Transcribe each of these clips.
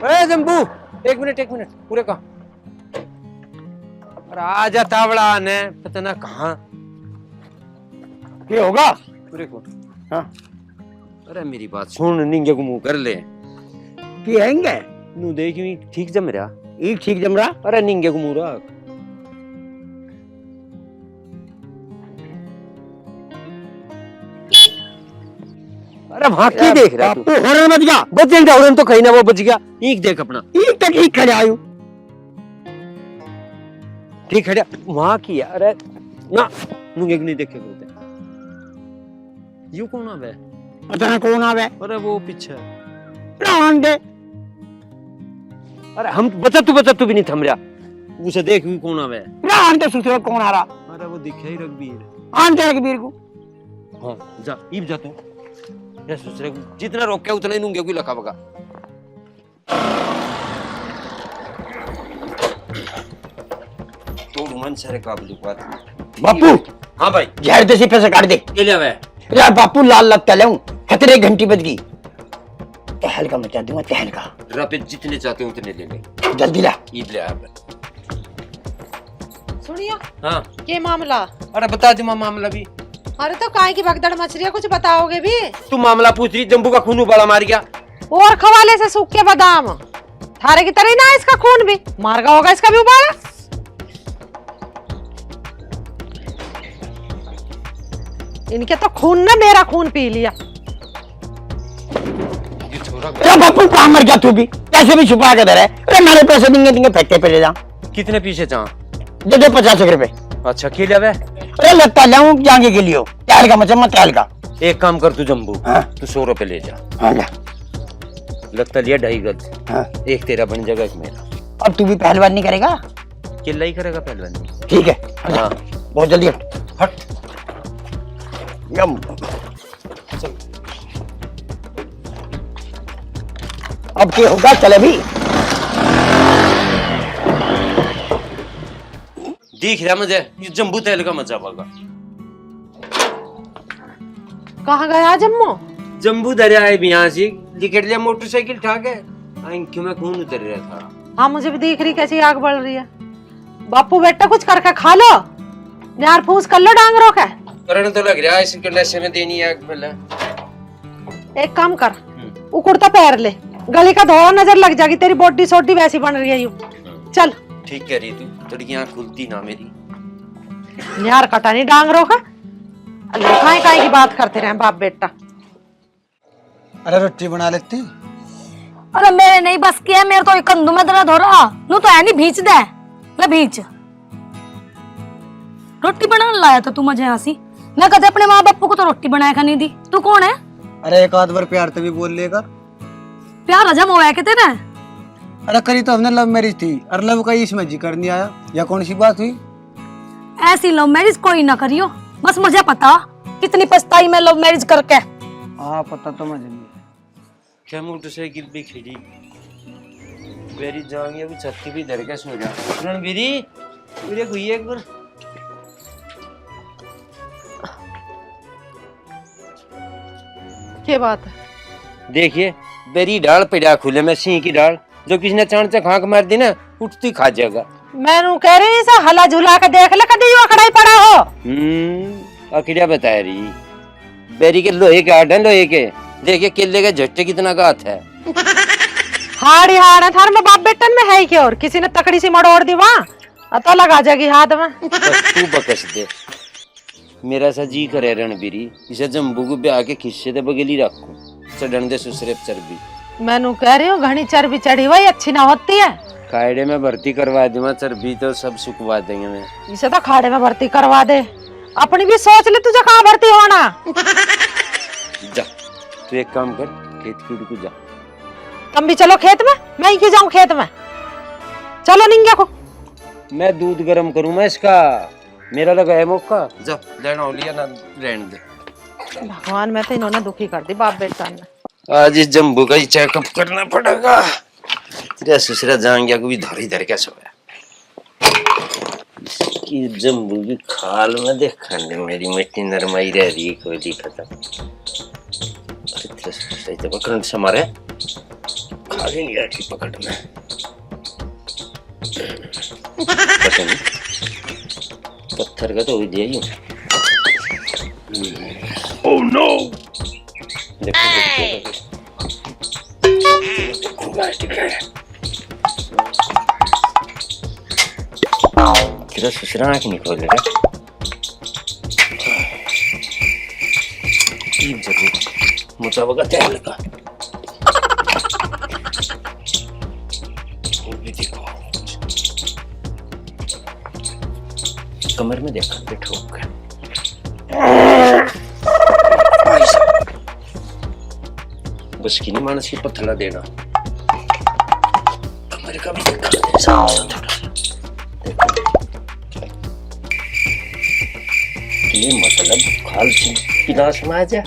ए जम्बू, एक मिनट पूरे कहा। अरे आजा तावड़ा ने पता ना कहाँ ये होगा पूरे को। हाँ अरे मेरी बात सुन, निंगे को मुंह कर ले कि आएंगे नू देख यूं ठीक जम रहा। एक ठीक जम रहा। अरे निंगे को मुंह रख। अरे वहां की देख रहा तू? हॉर्न मत जा। बच जाएगा हॉर्न तो कहीं ना वो बच गया। ईक देख अपना, एक तक एक खड़े आयु ठीक खड़ा वहां की। अरे ना नुंगे को नहीं देखे बोलते यू कौन आवे? पता ना कौन आवे। अरे वो पीछे रान दे। अरे हम बचा तू भी नहीं थम रहा। उसे देख भी कौन आवे। रान दे सुसरे कौन आ रहा। अरे वो दिखे ही रघबीर। आन दे रघबीर को। हाँ जा ईब जा तू। ये सुसरे को जितना रोके उतना ही नुंगे को लगा बगा। तो मन सारे काबुल बात। बापू हाँ भाई जहर देसी पैसे काट दे। ले ले वे। यार बापू लाल लगता ले खतरे घंटी बज गई। तहलका मचा दूंगा तहलका। रुपए जितने चाहते हो उतने ले ले। जल्दी ला। ईद ले आप। सुनियो हाँ ये मामला। अरे बता दे मामला भी। अरे तो काय की भगदड़ मच रही है, कुछ बताओगे भी? तू मामला पूछ रही, जम्बू का खून उबाला मार गया। और खवाले से सूखे बादाम थारे की तरह ही ना, इसका खून भी मार गया होगा, इसका भी उबाला। इनके तो खून ने मेरा खून पी लिया। क्या बापू कहाँ मर गया तू भी? पैसे भी छुपा के दे रहे। अरे मेरे पैसे देंगे फैक्टे पे ले जा। कितने पीछे जा? दे दे 50 रुपए। अच्छा खेल वे। अरे लगता लाऊं जाएंगे के लिए तहलका मचा मत तहलका। एक काम कर तू जम्बू, हाँ? तू 100 रुपए ले जा। हाँ जा। लगता लिया 2.5 गज। हाँ? एक तेरा बन जाएगा एक मेरा। अब तू भी पहलवान नहीं करेगा? किल्ला ही करेगा पहलवान। ठीक है हाँ बहुत जल्दी हट। हट। यम। अब क्या होगा चले भी। दिख रहा मुझे ये जम्बू तेल का मजा होगा। कहाँ गया जम्मू? जम्बू दरिया है यहाँ से लिखट लिया मोटरसाइकिल ठाक है। आंखों में खून उतर रहा था। हाँ मुझे भी दिख रही कैसी आग बढ़ रही है। बापू बेटा कुछ करके खा लो, यार फूस कर लो डांगरों का। करने तो लग रहा है इसके नशे में देनी है आग पहले। एक काम कर, वो कुर्ता पैर ले, गली का धोआ नजर लग जाएगी, तेरी बॉडी सोडी वैसी बन रही है यूं। चल ठीक कह रही तू, थोड़ी आँख खुलती ना मेरी। यार कटा नहीं डांगरों का। खाए खाए की बात करते रहे बाप बेटा। अरे रोटी बना लेती। अरे मेरे नहीं बस किया, मेरे तो कंधों में दर्द हो रहा। नू तो है नहीं भींच दे, ले भींच। रोटी बनाने लाया था तू मुझे हंसी। मैं कहते अपने माँ बापू को तो रोटी बनाया खानी दी। तू कौन है? अरे एक आध बार प्यार तो भी बोल लेकर। प्यार हजम हुआ है कि तेरा? अरे करी तो हमने लव मैरिज थी और लव का इसमें जिक्र नहीं आया, या कौन सी बात हुई? ऐसी लव मैरिज कोई ना करियो, बस मुझे पता कितनी पछताई मैं लव मैरिज करके। हाँ पता तो मुझे नहीं। क्या मोटरसाइकिल भी खड़ी मेरी जाएंगे अभी छत्ती भी धर के सो जा। रणबीरी पूरे घुइए एक बार। क्या बात है? देखिए बेरी डाल पड़ा खुले में सिंह की डाल, जो किसी ने चांद से खाक मार दी ना उठती खा जाएगा। मैनू कह रही सा हला झुला के देख ले कभी यो अकड़ाई पड़ा हो। अकड़िया बता रही बेरी के लोहे के आठ है, लोहे के देखिए किले के झट्टे कितना गात है। हाड़ी हाड़ है थार में बाप बेटन में है ही क्या, और किसी ने तकड़ी सी मड़ोड़ दी वहाँ अतो लगा जाएगी हाथ में। बस तू बकस दे। मेरा सा जी करे रणबीरी इसे जम्बू को ब्याह के खिस्से दे बगली रखूं, चढ़न दे सुसरे चर्बी। मैनू कह रही हूँ घनी चर्बी चढ़ी हुई अच्छी ना होती है। खाड़े में भर्ती करवा दूंगा, चर्बी तो सब सुखवा देंगे। मैं इसे तो खाड़े में भर्ती करवा दे, अपनी भी सोच ले तुझे कहाँ भर्ती होना। जा तू एक काम कर, खेत की को जा। तुम भी चलो खेत में, मैं ही क्यों जाऊँ खेत में? चलो निंगे को। मैं दूध गर्म करूं मैं इसका, मेरा लगा है मौका। जा लेना हो लिया ना रहने दे। भगवान मैं तो इन्होंने दुखी कर दी बाप बेटा ने। आज इस जम्बू का ही चेकअप करना पड़ेगा। तेरा ससुरा जाएंगे को भी धर ही धर के सोया। कि जम्बू की खाल में देखा नहीं मेरी मिट्टी नरमाई रह रही कोई दिखता। तेरा ससुरा तो करंट से मारे आगे नहीं आती पकड़ में। पता नहीं पत्थर का तो हो दिया ही। ओह नो, देखो प्लास्टिक है। तेरा ससुरा आँख नहीं खोल रहा। मुताबिक तेल लगा। कमर में देखा बैठो बस की नहीं मानस की पत्थला देना। कमर का भी देखा ये मतलब खाल पिलास में आ जा।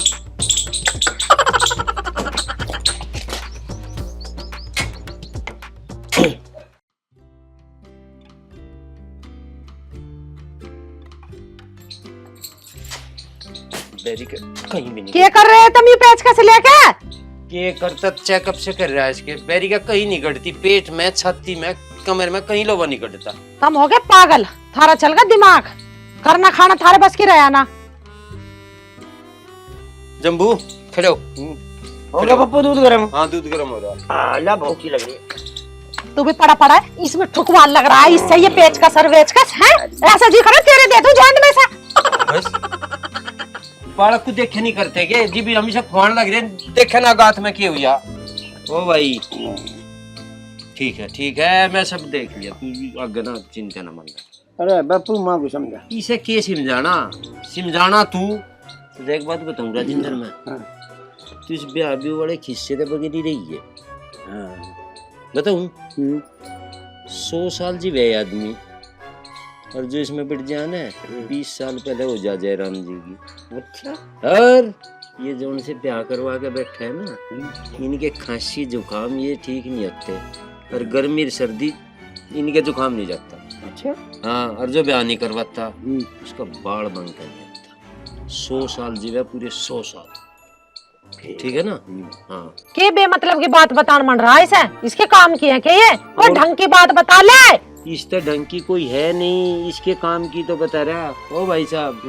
कहीं भी नहीं। क्या कर रहे हैं तुम ये पेचकस लेके? ये करता चेकअप से कर रहा है इसके। बैरी का कहीं नहीं कटती, पेट में, छाती में, कमर में कहीं लोबा नहीं कटता। तुम हो गए पागल, थारा चल गया दिमाग। करना खाना थारे बस की रहा ना। जम्बू खड़े हो गया पप्पू दूध गरम? हाँ दूध गर्म हो रहा है। ला भूखी लग रही है। तू भी पड़ा पड़ा है, इसमें ठुकवान लग रहा है। इससे ये पेचकस और वेचकस है। ऐसा जी करे तेरे दे दूं जान में से। बस बालक को देखे नहीं करते के जी भी हमेशा खुआन लग रहे देखे ना गात में क्या हुआ। ओ भाई ठीक है मैं सब देख लिया। तू आगे ना चिंता ना मन। अरे बापू माँ को समझा। इसे के समझाना तू। तो एक बात बताऊंगा जिंदर में, तू इस ब्याह भी बड़े खिस्से के बगैर ही रही है। बताऊं 100 साल जी वे आदमी और जो इसमें बिट जाना है 20 साल पहले हो जा जयराम जी की। अच्छा। और ये जो उनसे ब्याह करवा के बैठा है ना, इनके खांसी जुकाम ये ठीक नहीं होते और गर्मी सर्दी इनके जुकाम नहीं जाता। अच्छा। हाँ, और जो ब्याह नहीं करवाता उसका बाल बंद कर देता। 100 साल जीवे पूरे 100 साल। ठीक है ना? हाँ। के बेमतलब की बात बतान मन रहा है इसे? इसके काम की है क्या ये? और ढंग की बात बता ले। इस तरह ढंग की कोई है नहीं, इसके काम की तो बता रहा। ओ भाई साहब,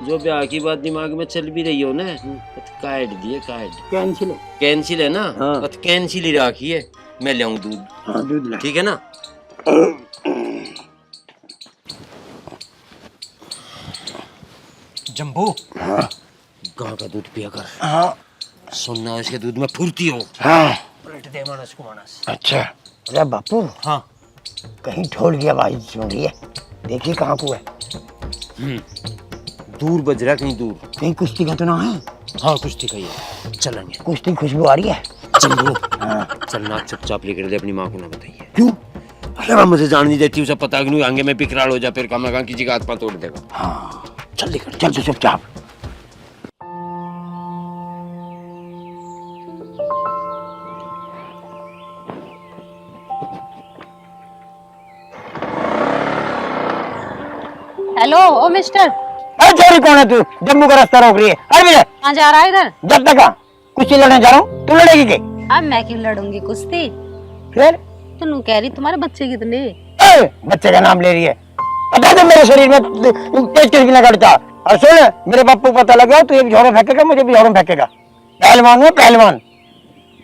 जो ब्याह की बात दिमाग में चल भी रही हो ना, काट दिए काट। कैंसिल है ना? हाँ। तो कैंसिल ही रखी है। मैं ले आऊं दूध? हाँ दूध ला। ठीक है ना? जम्बू हाँ। गाँव का दूध पिया कर। हाँ। सुनना इसके दूध में फुर्ती हो। हाँ। पलट दे मानस को मानस। अच्छा। अरे बापू हाँ कहीं ढोल की आवाज सुन रही है, देखिए कहाँ को है। दूर बज रहा कहीं दूर। कहीं कुश्ती का तो ना है? हाँ कुश्ती का ही है, चलेंगे। कुश्ती खुशबू आ रही है। जम्बू हाँ। चलना चुपचाप लेकर दे, अपनी माँ को ना बताइए। क्यों? अरे मैं मुझे जान नहीं देती, उसे पता कि नहीं आगे में पिकराल हो जा, फिर कम लगा किसी का हाथ पाँव तोड़ देगा। हाँ चल लेकर चल तो चुपचाप। हेलो ओ मिस्टर। अरे चोरी कौन है तू? जम्मू का रास्ता रोक रही है। अरे भैया कहाँ जा रहा है इधर? जब तक कुश्ती लड़ने जा रहा हूँ, तू लड़ेगी के? अब मैं क्यों लड़ूंगी कुश्ती? फिर तू कह रही तुम्हारे बच्चे कितने? बच्चे का नाम ले रही है। पता है मेरे शरीर में तेज किस बिना कटता। और सुन, मेरे बापू को पता लगा तू एक झोड़ों फेंकेगा, मुझे भी झोड़ों फेंकेगा। पहलवान हूँ पहलवान।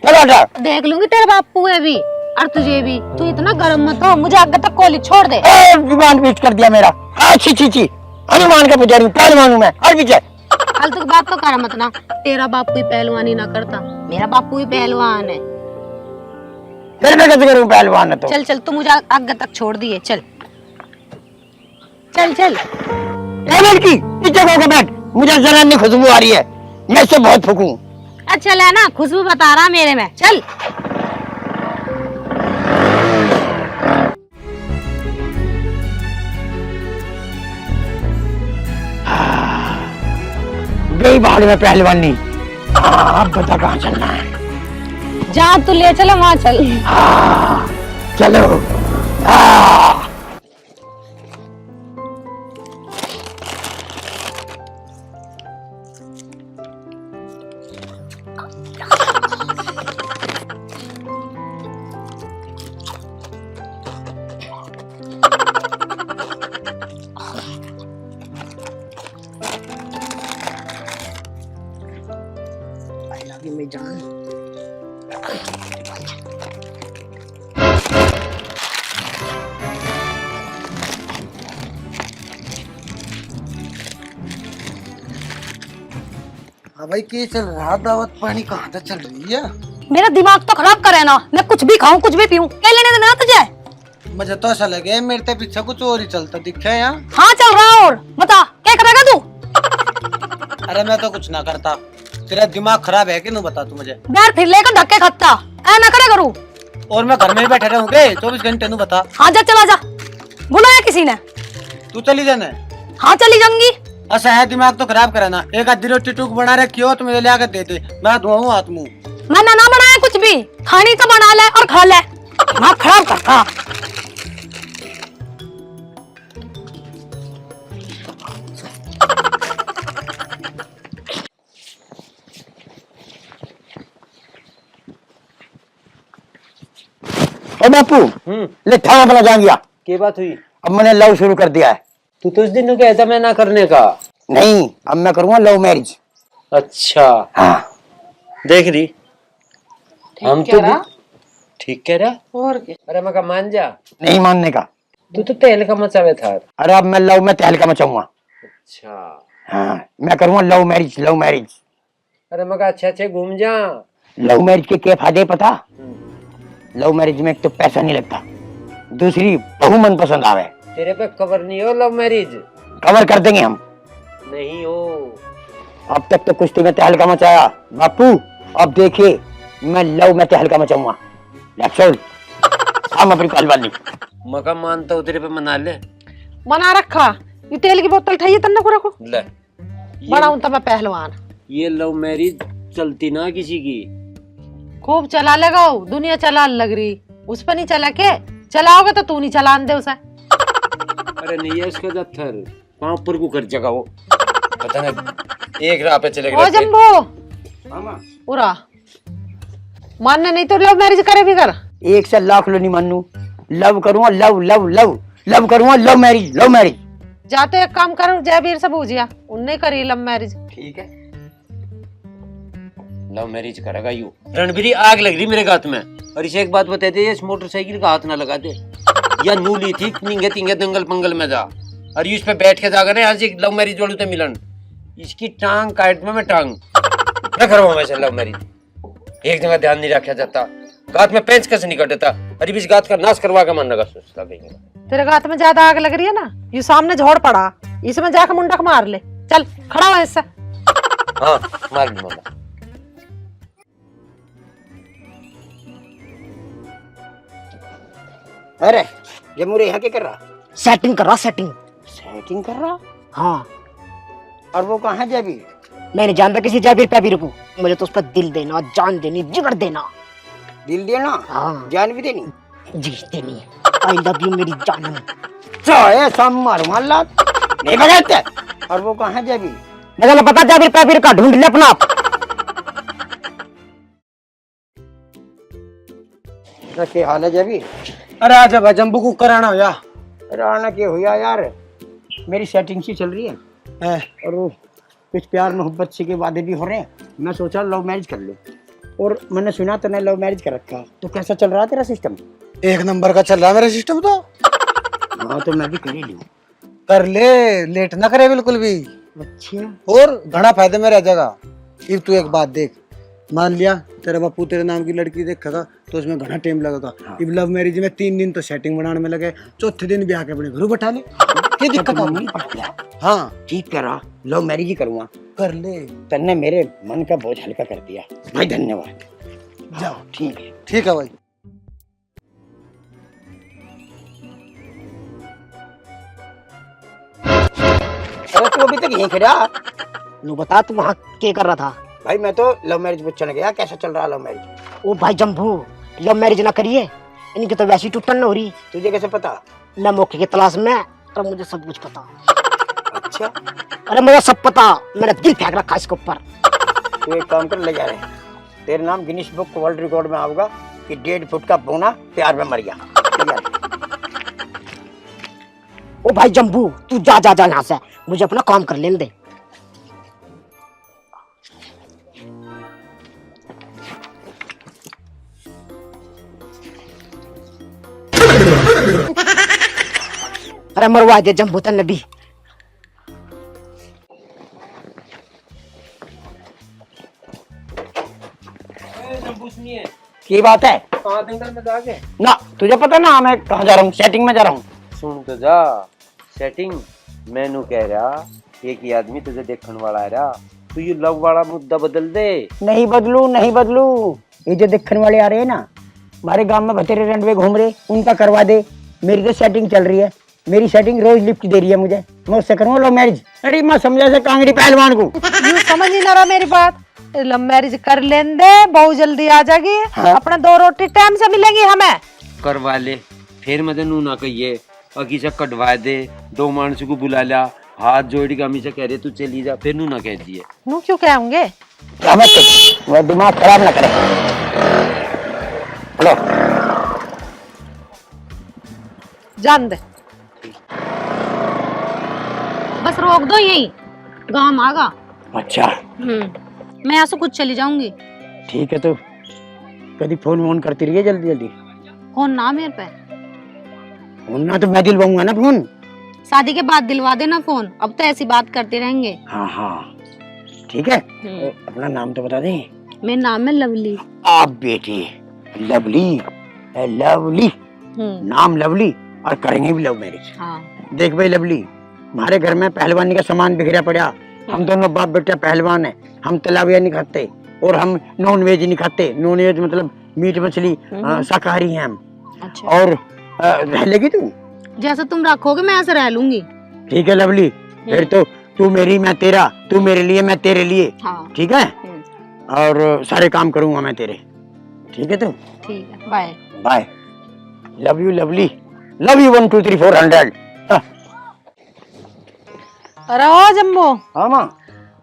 चलो हटा। देख लूंगी तेरे बापू है भी और तुझे भी। तू इतना गर्म मत हो, मुझे आगे तक कोली छोड़ दे। विमान पीछ कर दिया मेरा। अच्छी छी हनुमान का पुजारी हूँ, पहलवान हूँ मैं। और पीछे फालतू बात तो कर मत ना। तेरा बापू ही पहलवानी ना करता, मेरा बापू ही पहलवान है। फिर मैं कैसे करूँ पहलवान है तो? चल चल, तू मुझे आगे तक छोड़ दिए। चल चल चल। लड़की पीछे को बैठ, मुझे जरा नहीं खुशबू आ रही है, मैं इससे बहुत फूकूं। अच्छा ले ना, खुशबू बता रहा मेरे में। चल गई बाहर में पहलवानी। अब बता कहाँ चलना है? जहाँ तू ले चलो वहाँ चल। चलो। लगी मेरी जान। हाँ भाई, क्या चल रहा? दावत पानी कहाँ तक चल रही है? मेरा दिमाग तो खराब करे ना, मैं कुछ भी खाऊं कुछ भी पीऊं, क्या लेने देना तुझे? मुझे तो ऐसा लगे मेरे ते पीछे कुछ और ही चलता दिखा है यहाँ। हाँ चल रहा, और बता क्या करेगा तू? अरे मैं तो कुछ ना करता। तेरा दिमाग खराब है कि नहीं, बता तू मुझे। बैर फिर लेकर धक्के खाता, ऐ ना करे करूं। और मैं घर में ही बैठे रहूंगे 24 घंटे, नू बता। हाँ जा चला जा, बुलाया किसी ने? तू चली जाना। हाँ चली जाऊंगी। ऐसा है, दिमाग तो खराब कराना। एक आधी रोटी टूक बना रखी हो तो मुझे ले आकर दे दे, मैं धुआऊं हाथ मुंह। मैंने ना बनाया कुछ भी, खानी तो बना ले और खा ले। दिमाग खराब करता। ओ बापू, ले थाना बना जा गया। क्या बात हुई? अब मैंने लव शुरू कर दिया है। तू तो उस दिन तो कहता मैं ना करने का। नहीं, अब मैं करूंगा लव मैरिज। अच्छा हाँ, देख रही हम तो ठीक कह रहा। और क्या? अरे मैं कहा मान जा। नहीं मानने का। तू तो तेल का मचावे था। अरे अब मैं लव में तहलका मचाऊंगा। अच्छा, हाँ, मैं करूंगा लव मैरिज, लव मैरिज। अरे मैं कहा अच्छे अच्छे घूम जा। लव मैरिज के क्या फायदे पता? लव मैरिज में एक तो पैसा नहीं लगता, दूसरी बहु मन पसंद आवे। तेरे पे कवर नहीं हो लव मैरिज? कवर कर देंगे हम। नहीं हो। अब तक तो कुछ तुम्हें तहलका मचाया बापू, अब देखिए मैं लव में तहलका मचाऊंगा। हम अपनी कॉल वाली मका मानता हूँ तेरे पे, मना ले। मना रखा, ये तेल की बोतल ठाइए तन्ने को रखो। ले बनाऊं तो मैं पहलवान। ये लव मैरिज चलती ना किसी की। खूब चला लगाओ, दुनिया चला लग रही, उस पर नहीं चला के? चलाओगे तो तू नहीं चलान दे उसे। अरे नहीं है उसका दफ्तर, वहाँ ऊपर को कर जगह वो पता नहीं एक राह पे चलेगा। ओ जम्बो उरा मानना नहीं तो लव मैरिज करे भी कर। एक से लाख लो नहीं मानू। लव करूंगा, लव लव लव लव करूंगा, लव मैरिज, लव मैरिज। जाते एक काम करो, जयवीर से पूछिया, उनने करी लव मैरिज। ठीक है, लव मैरिज करेगा यू। रणबीरी आग लग रही मेरे हाथ में। और इसे एक बात बता दे, इस मोटरसाइकिल का हाथ ना लगा दे। या नूली थी निंगे तिंगे दंगल पंगल में जा, और इस पे बैठ के जाकर यहाँ से लव मैरिज वालों से मिलन। इसकी टांग काट में मैं टांग न करवा वैसे लव मैरिज। एक जगह ध्यान नहीं रखा जाता, गात में पेंच कैसे नहीं कटता। अरे इस गात का नाश करवा के मन लगा सोचता कहीं। तेरे गात में ज्यादा आग लग रही है ना, ये सामने झोड़ पड़ा, इसमें जाकर मुंडक मार ले। चल खड़ा हुआ इससे। हाँ मार भी मारा। अरे ये मुझे यहाँ क्या कर रहा? सेटिंग कर रहा, सेटिंग। सेटिंग कर रहा? हाँ, और वो कहाँ है जयवीर? मैंने जानता किसी जयवीर पैवीर को, मुझे तो उस पर दिल देना, जान देनी, जिगर देना। दिल देना? हाँ, जान भी देनी? जी देनी। आई लव यू मेरी जानम। चाहे सब मार मार नहीं बगैरते। और वो कहाँ है जयवीर? मुझे पता जयवीर पैवीर का, ढूंढ ले अपना आप। क्या हाल है जयवीर? अरे आजा भाई, जम्बू को कराना हो या। अरे आना क्या हुआ यार, मेरी सेटिंग सी चल रही है और कुछ प्यार मोहब्बत से के वादे भी हो रहे हैं। मैं सोचा लव मैरिज कर लूं, और मैंने सुना तूने लव मैरिज कर रखा, तो कैसा चल रहा है तेरा सिस्टम? एक नंबर का चल रहा है मेरा सिस्टम तो। हाँ तो मैं भी कर ही लूं। कर ले, लेट ना करे बिल्कुल भी। अच्छा, और घना फायदे में रह जाएगा। अब तू एक बात देख, मान लिया तेरा बापू तेरे नाम की लड़की देखेगा तो उसमें घना टाइम लगेगा। अब लव मैरिज में 3 दिन तो सेटिंग बनाने में लगे, चौथे दिन भी आके अपने घर बैठा ले। क्या दिक्कत है? हाँ ठीक कह रहा, लव मैरिज ही करूंगा। कर ले। तन्ने मेरे मन का बोझ हल्का कर दिया भाई, धन्यवाद। जाओ, ठीक है। ठीक है भाई। अरे तू अभी तक यहीं खड़ा? नु बता तू वहाँ क्या कर रहा था? भाई मैं तो लव मैरिज पूछने गया, कैसा चल रहा लव मैरिज? ओ भाई जम्बू, लव मैरिज ना करिए, इनकी तो वैसी टूटन न हो रही। तुझे कैसे पता? मैं मौके की तलाश में, और मुझे सब कुछ पता। अच्छा, अरे मुझे सब पता, मैंने दिल फेंक रखा इसके ऊपर। तू एक काम कर, ले जा रहे तेरे नाम गिनीज बुक वर्ल्ड रिकॉर्ड में आऊंगा कि 1.5 फुट का बोना प्यार में मर गया। ओ भाई जम्बू, तू जा जा जा यहाँ से, मुझे अपना काम कर लेने दे। अरे मरवा दे जम्बू तन्ने भी। की बात है कहाँ दंगल में जाके ना, तुझे पता ना मैं कहाँ जा रहा हूँ, सेटिंग में जा रहा हूँ। सुन तो जा सेटिंग मैनू कह रहा एक ही आदमी तुझे देखने वाला है रहा, तू ये लव वाला मुद्दा बदल दे। नहीं बदलू नहीं बदलू, ये जो देखने वाले आ रहे हैं ना, हमारे गांव में बतेरे रनवे घूम रहे, उनका करवा दे। मेरी तो सेटिंग चल रही है, मेरी सेटिंग रोज लिफ्ट दे रही है मुझे, मैं उससे करूँगा लव मैरिज। अरे मैं समझा से कांगड़ी पहलवान को। यूं समझ ही ना रहा मेरी बात, लव मैरिज कर लें दे, बहुत जल्दी आ जाएगी। हाँ। अपना 2 रोटी टाइम से मिलेंगी हमें। करवा ले फिर मदन नू ना कहिए अकी से कटवा दे, 2 मानस को बुला ला, हाथ जोड़ के हमें से कह रहे तू चली जा, फिर नू ना कह दिए। नू क्यों कहेंगे? वो दिमाग खराब ना करे। हेलो जान दे। बस रोक दो यही, गांव आगा। अच्छा मैं यहाँ से कुछ चली जाऊंगी। ठीक है, तो कभी फोन वोन करती रहिए जल्दी जल्दी। फोन ना मेरे पे, फोन ना तो मैं दिलवाऊंगा ना फोन। शादी के बाद दिलवा देना फोन, अब तो ऐसी बात करते रहेंगे। हाँ हाँ ठीक है। अपना नाम तो बता दें। मेरा नाम है लवली। आप बेटी लवली है, लवली नाम लवली, और करेंगे भी लव मैरिज। हाँ। देख भाई लवली, हमारे घर में पहलवानी का सामान बिखरा पड़ा, हम दोनों बाप बेटा पहलवान है, हम तलाविया नहीं खाते और हम नॉन वेज नहीं खाते। नॉन वेज मतलब मीट मछली शाकाहारी हैं हम। अच्छा। और रह लेगी तू? जैसा तुम रखोगे मैं ऐसे रह लूंगी। ठीक है लवली, फिर तो तू मेरी मैं तेरा, तू मेरे लिए मैं तेरे लिए। हाँ। ठीक है, और सारे काम करूंगा मैं तेरे। ठीक है, तो ठीक है, bye bye. Love you lovely, love you 1 2 3 400। अरे ओ जम्बो, हाँ माँ।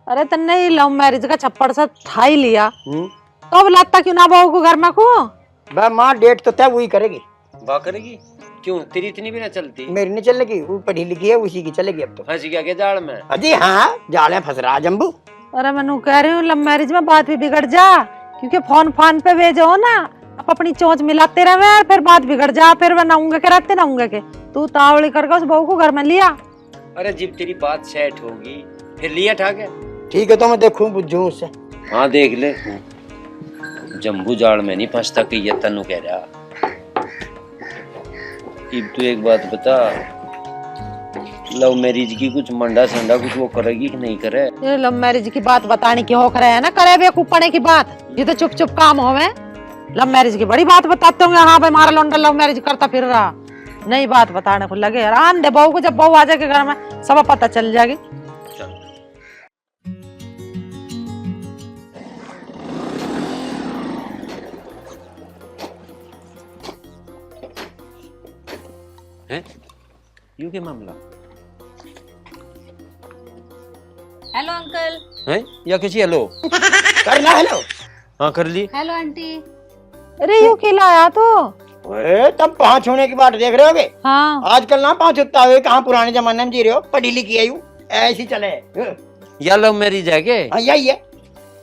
अरे तन्ने ये लव मैरिज का छप्पड़ सा था ही लिया, तो अब लाता क्यों ना बहू को घर में को? बा माँ डेट तो तय वही करेगी। वाह करेगी क्यों, तेरी इतनी भी ना चलती? मेरी नहीं चलेगी, वो पढ़ी लिखी है, उसी की चलेगी अब तो। फंस गया के जाल में? अजी हाँ, जाले फंस रहा जम्बू। अरे मैं कह रही हूँ लव मैरिज में बात भी बिगड़ जा, क्योंकि फोन फान पे भेजो ना, अब अपनी चोंच मिलाते रहे, फिर बात बिगड़ जा, फिर बनाऊंगा के रहते नाऊंगा के। तू तावड़ी करके उस बहू को घर में लिया। अरे जब तेरी बात सेट होगी फिर लिया ठाके। ठीक है, तो मैं देखूं बुझूं उससे। हाँ देख ले, जम्बू जाड़ में नहीं फंसता कि ये तनु कह रहा। अब तू एक बात बता, लव मैरिज की कुछ मंडा संडा कुछ वो करेगी कि नहीं करे? ये लव मैरिज की बात बताने की हो करे है ना, करे बेवकूफपने की बात, ये तो चुप चुप काम होवे। लव मैरिज की बड़ी बात बताते होंगे, हाँ भाई हमारा लौंडा लव मैरिज करता फिर रहा, नई बात बताने को लगे। आराम दे बहू को, जब बहू आ जाएगी घर में सब पता चल जाएगी। हैं? यूं के मामला हेलो अंकल। हैं या किसी हेलो करना हेलो। हाँ कर ली। Hello aunty. अरे यू क्यों लाया तो? ओए तब 5 होने की बात देख रहे होगे। हाँ। आजकल ना 5 उठता हुए, कहाँ पुराने जमाने में जी रहे हो, पढ़ी लिखी है यूं ऐसी चले। या लव मैरिज है के? हाँ यही है,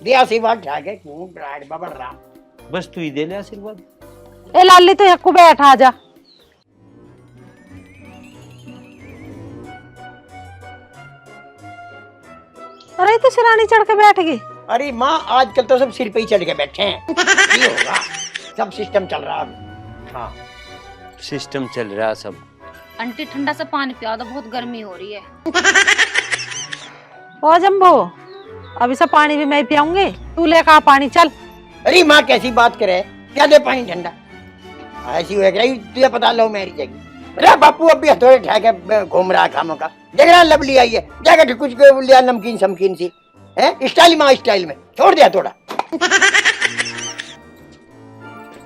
दे आशीर्वाद ठाके क्यों ब्राइड बाबा राम। बस तू ही दे ले आशीर्वाद। ए लाली तो यक्कू बैठ आ जा। अरे तो सिरानी चढ़ के बैठ गई। अरे माँ आजकल तो सब सिर पे ही चढ़ के बैठे हैं। ये होगा, सब सिस्टम चल रहा है। हाँ सिस्टम चल रहा सब। आंटी ठंडा से पानी पिया दो, बहुत गर्मी हो रही है। ओ जम्बो, अभी से पानी भी मैं पियाऊंगी, तू लेकर आ पानी चल। अरे माँ कैसी बात करे, क्या दे पानी ठंडा, ऐसी हो रही तुझे पता लो मेरी जगह। अरे बापू अभी हथौड़े उठा के घूम रहा है खामों का, देख रहा लवली आई है, जाकर कुछ लिया नमकीन समकीन सी है, स्टाइल माँ स्टाइल में छोड़ दिया थोड़ा।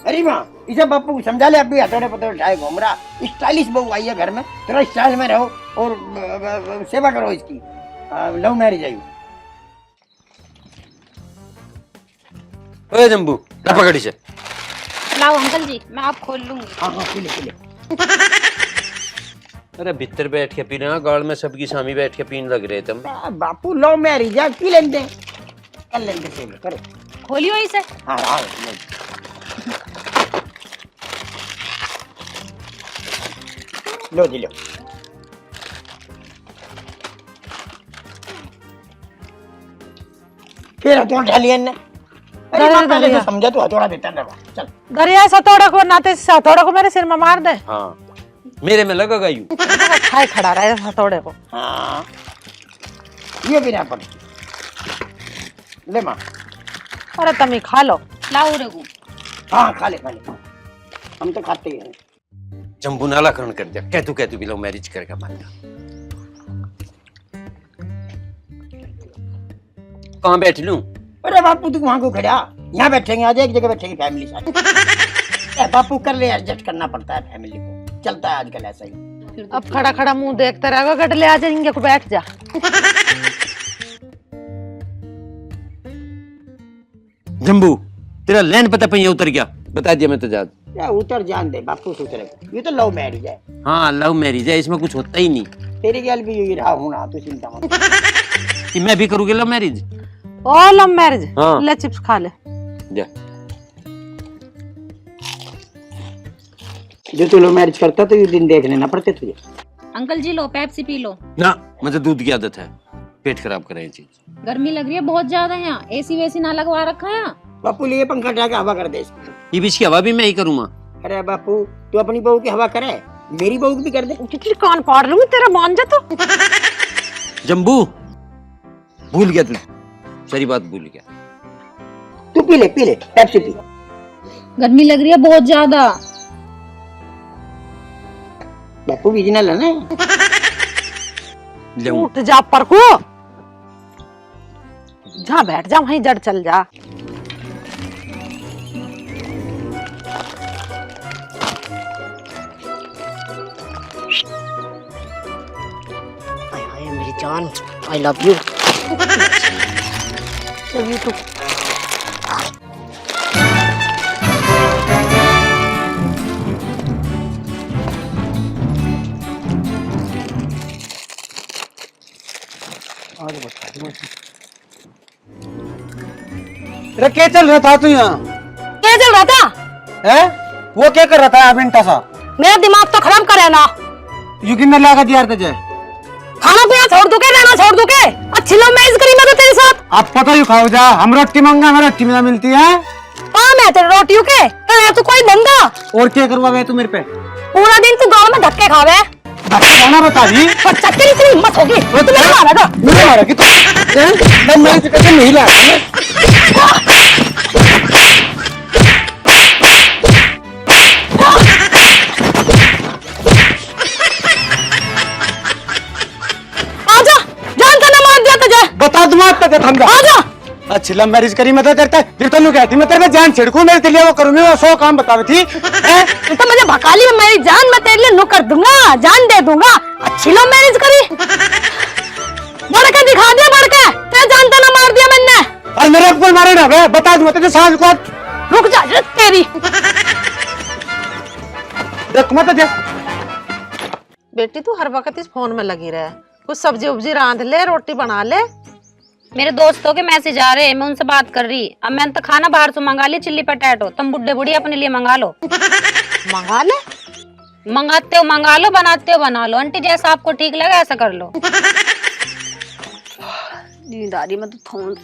अरे माँ इसे बापू को समझा ले, अभी हथौड़े पथौड़े उठाए घूम रहा, स्टाइलिश बहू आई है घर में, थोड़ा स्टाइल में रहो और सेवा करो इसकी। Love marriage I. ओए जम्बू ला पकड़ी से। लाओ अंकल जी, मैं आप खोल लूंगी। हाँ हाँ पी ले पी ले। अरे भीतर बैठ के पीना, गाड़ में सबकी सामी बैठ के पीने लग रहे तुम। बापू लव मैरिज है, पी लेंगे कर लेंगे, करो। खोलियो इसे। हाँ हाँ लो जी लो। फिर हथौड़ा ढालिए ने। अरे दरिया, माँ पहले दरिया। से समझा तो हथौड़ा देता ना। चल दरिया से हथौड़ा को नाते से हथौड़ा को मेरे सिर में मार दे। हाँ मेरे में लगेगा यूं। खाए खड़ा रहे हथौड़े को। हाँ ये भी ना पड़। ले माँ। अरे तुम ही खा लो। लाओ रघु। हाँ खा ले हम तो खाते ही हैं। जम्बू नालाकरण कर दिया, कहतू भी लव मैरिज करेगा मान्या। कहाँ बैठ लूं? अरे बापू तू वहां को खड़ा, यहाँ बैठेंगे, आज एक जगह बैठेंगे फैमिली साथ। बापू कर ले, एडजस्ट करना पड़ता है फैमिली को, चलता है आजकल ऐसा ही। अब खड़ा खड़ा मुंह देखता रहेगा, गडले आ जाएंगे को बैठ जा। जम्बू तेरा लैंड पता पहिया उतर गया, बता दिया मैं तो जा। या उतर जान दे बापू सोच रहे, ये तो लव मैरिज है। हाँ लव मैरिज है, इसमें कुछ होता ही नहीं। तेरी गैल भी यही रहा हूँ ना, तू चिंता मत। कि मैं भी करूँगी लव मैरिज। ओ लव मैरिज। हाँ। ले चिप्स खा ले। जा जो तू लव मैरिज करता तो ये दिन देख लेना पड़ते तुझे। अंकल जी लो पेप्सी पी लो। ना मुझे दूध की आदत है, पेट खराब करे ये चीज। गर्मी लग रही है बहुत ज्यादा यहाँ, एसी वेसी ना लगवा रखा है यहाँ। बापू लिए पंखा हटा के हवा कर दे इसकी। ये बीच की हवा भी मैं ही करूँगा। अरे बापू तू अपनी बहू की हवा करे, मेरी बहू की भी कर दे। कितनी कान पाड़ लूंगी तेरा, मान जा तो। जम्बू भूल गया तू, सारी बात भूल गया। तू पी ले पेप्सी पी। गर्मी लग रही है बहुत ज्यादा। बापू बिजनल है ना। ले उठ जा पर को, जहाँ बैठ जा वहीं जड़ चल जा। मेरी जान, I love you. Love you too. अरे क्या चल रहा था तू यहाँ? क्या चल रहा था? है वो क्या कर रहा था मिनटा सा? मेरा दिमाग तो खराब करे ना। यू किन्ना लगा दिया तुझे? खाना पीना छोड़ दू के, रहना छोड़ दू के। अच्छी लव मैरिज करी मैं तो तेरे साथ। आप पता ही खाओ जा, हम रोटी मांगा हमें रोटी मिला मिलती है। हाँ मैं तेरे रोटियों के क्या तू कोई धंधा? और क्या करवा बे तू मेरे पे? पूरा दिन तू गाँव में धक्के खावे। खाना बता दी। बच्चा तेरी इतनी हिम्मत होगी तू मेरे मारेगा। मुझे मारा कि तू मैं तुझे नहीं ला। आजा, जान का ना मार दिया तुझे। बता दूं आप तक हम आजा। अच्छी लव मैरिज करी मैं तो करता फिर तो कहती मैं तेरे पे जान छिड़कू, मेरे तेरे लिए वो करूंगी, वो 100 काम बतावे थी। तो मुझे भगा ली, मेरी जान मैं तेरे लिए नु कर दूंगा, जान दे दूंगा। अच्छी लव मैरिज करी, बढ़ के दिखा दिया, बढ़ के तेरे जानता ना मार दिया मैंने। और मेरे ऊपर मारे ना बे, बता दूंगा तुझे सांझ को। रुक जा तेरी। देख मत देख। बेटी तू हर वक्त इस फोन में लगी रहे, कुछ सब्जी उब्जी रांध ले, रोटी बना ले। मेरे दोस्तों के मैसेज आ रहे हैं, मैं उनसे बात कर रही। अब मैंने तो खाना बाहर से मंगा लिया, चिल्ली पटेटो। तुम बुड्ढे बुढ़ी अपने लिए मंगा लो। मंगा ले। मंगाते हो मंगा लो, बनाते हो बना लो। आंटी जैसा आपको ठीक लगे ऐसा कर लो। नींद आ रही, मैं तो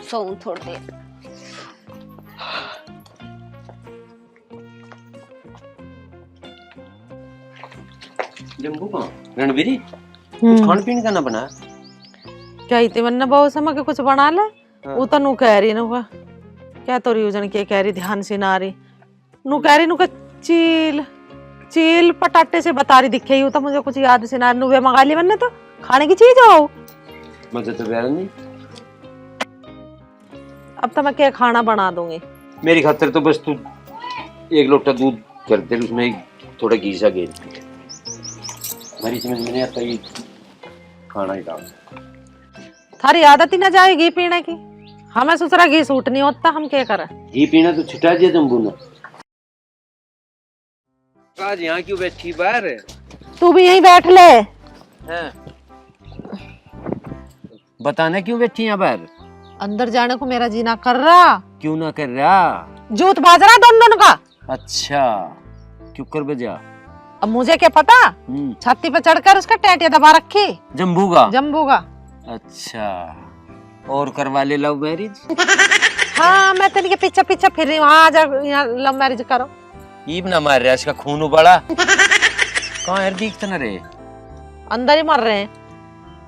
सोऊं थोड़ी देर। जम्बू कहाँ? रणबीरी कुछ खान पीने का ना बना? क्या इतने वरना बहुत समय के कुछ बना ले। वो तो नू कह रही नु क्या तो रियूजन के कह रही, ध्यान से ना रही। नू कह रही नु का चील पटाटे से बता रही दिखे ही, तो मुझे कुछ याद से ना। नू वे मंगा ली मैंने तो खाने की चीज हो। मुझे तो प्यार नहीं। अब तो मैं क्या खाना बना दूंगी। मेरी खातिर तो बस तू 1 लोटा दूध कर दे, उसमें थोड़ा घी सा गेर। मेरी समझ में नहीं आता ये खाना ही डाल। थारी आदत ही ना जाए घी पीने की। हमें ससुरा घी सूट नहीं होता, हम क्या करें। घी पीना तो छुटा दिया जम्बू ने। आज यहाँ क्यों बैठी बाहर? तू भी यहीं बैठ ले। बताना क्यों बैठी यहाँ बाहर? अंदर जाने को मेरा जीना कर रहा। क्यों ना कर रहा? जूत बाज रहा दोनों का। अच्छा क्यों कर बजा? अब मुझे क्या पता, छाती पे चढ़कर उसका टैटिया दबा रखी जम्बू का। जम्बू का। अच्छा, और करवा ले लव मैरिज। हाँ मैं तो इनके पीछे पीछे फिर रही हूँ, हाँ जा यहाँ लव मैरिज करो। ईब ना मार रहा है, इसका खून उबाला। कहाँ यार दिखते ना रे, अंदर ही मर रहे हैं।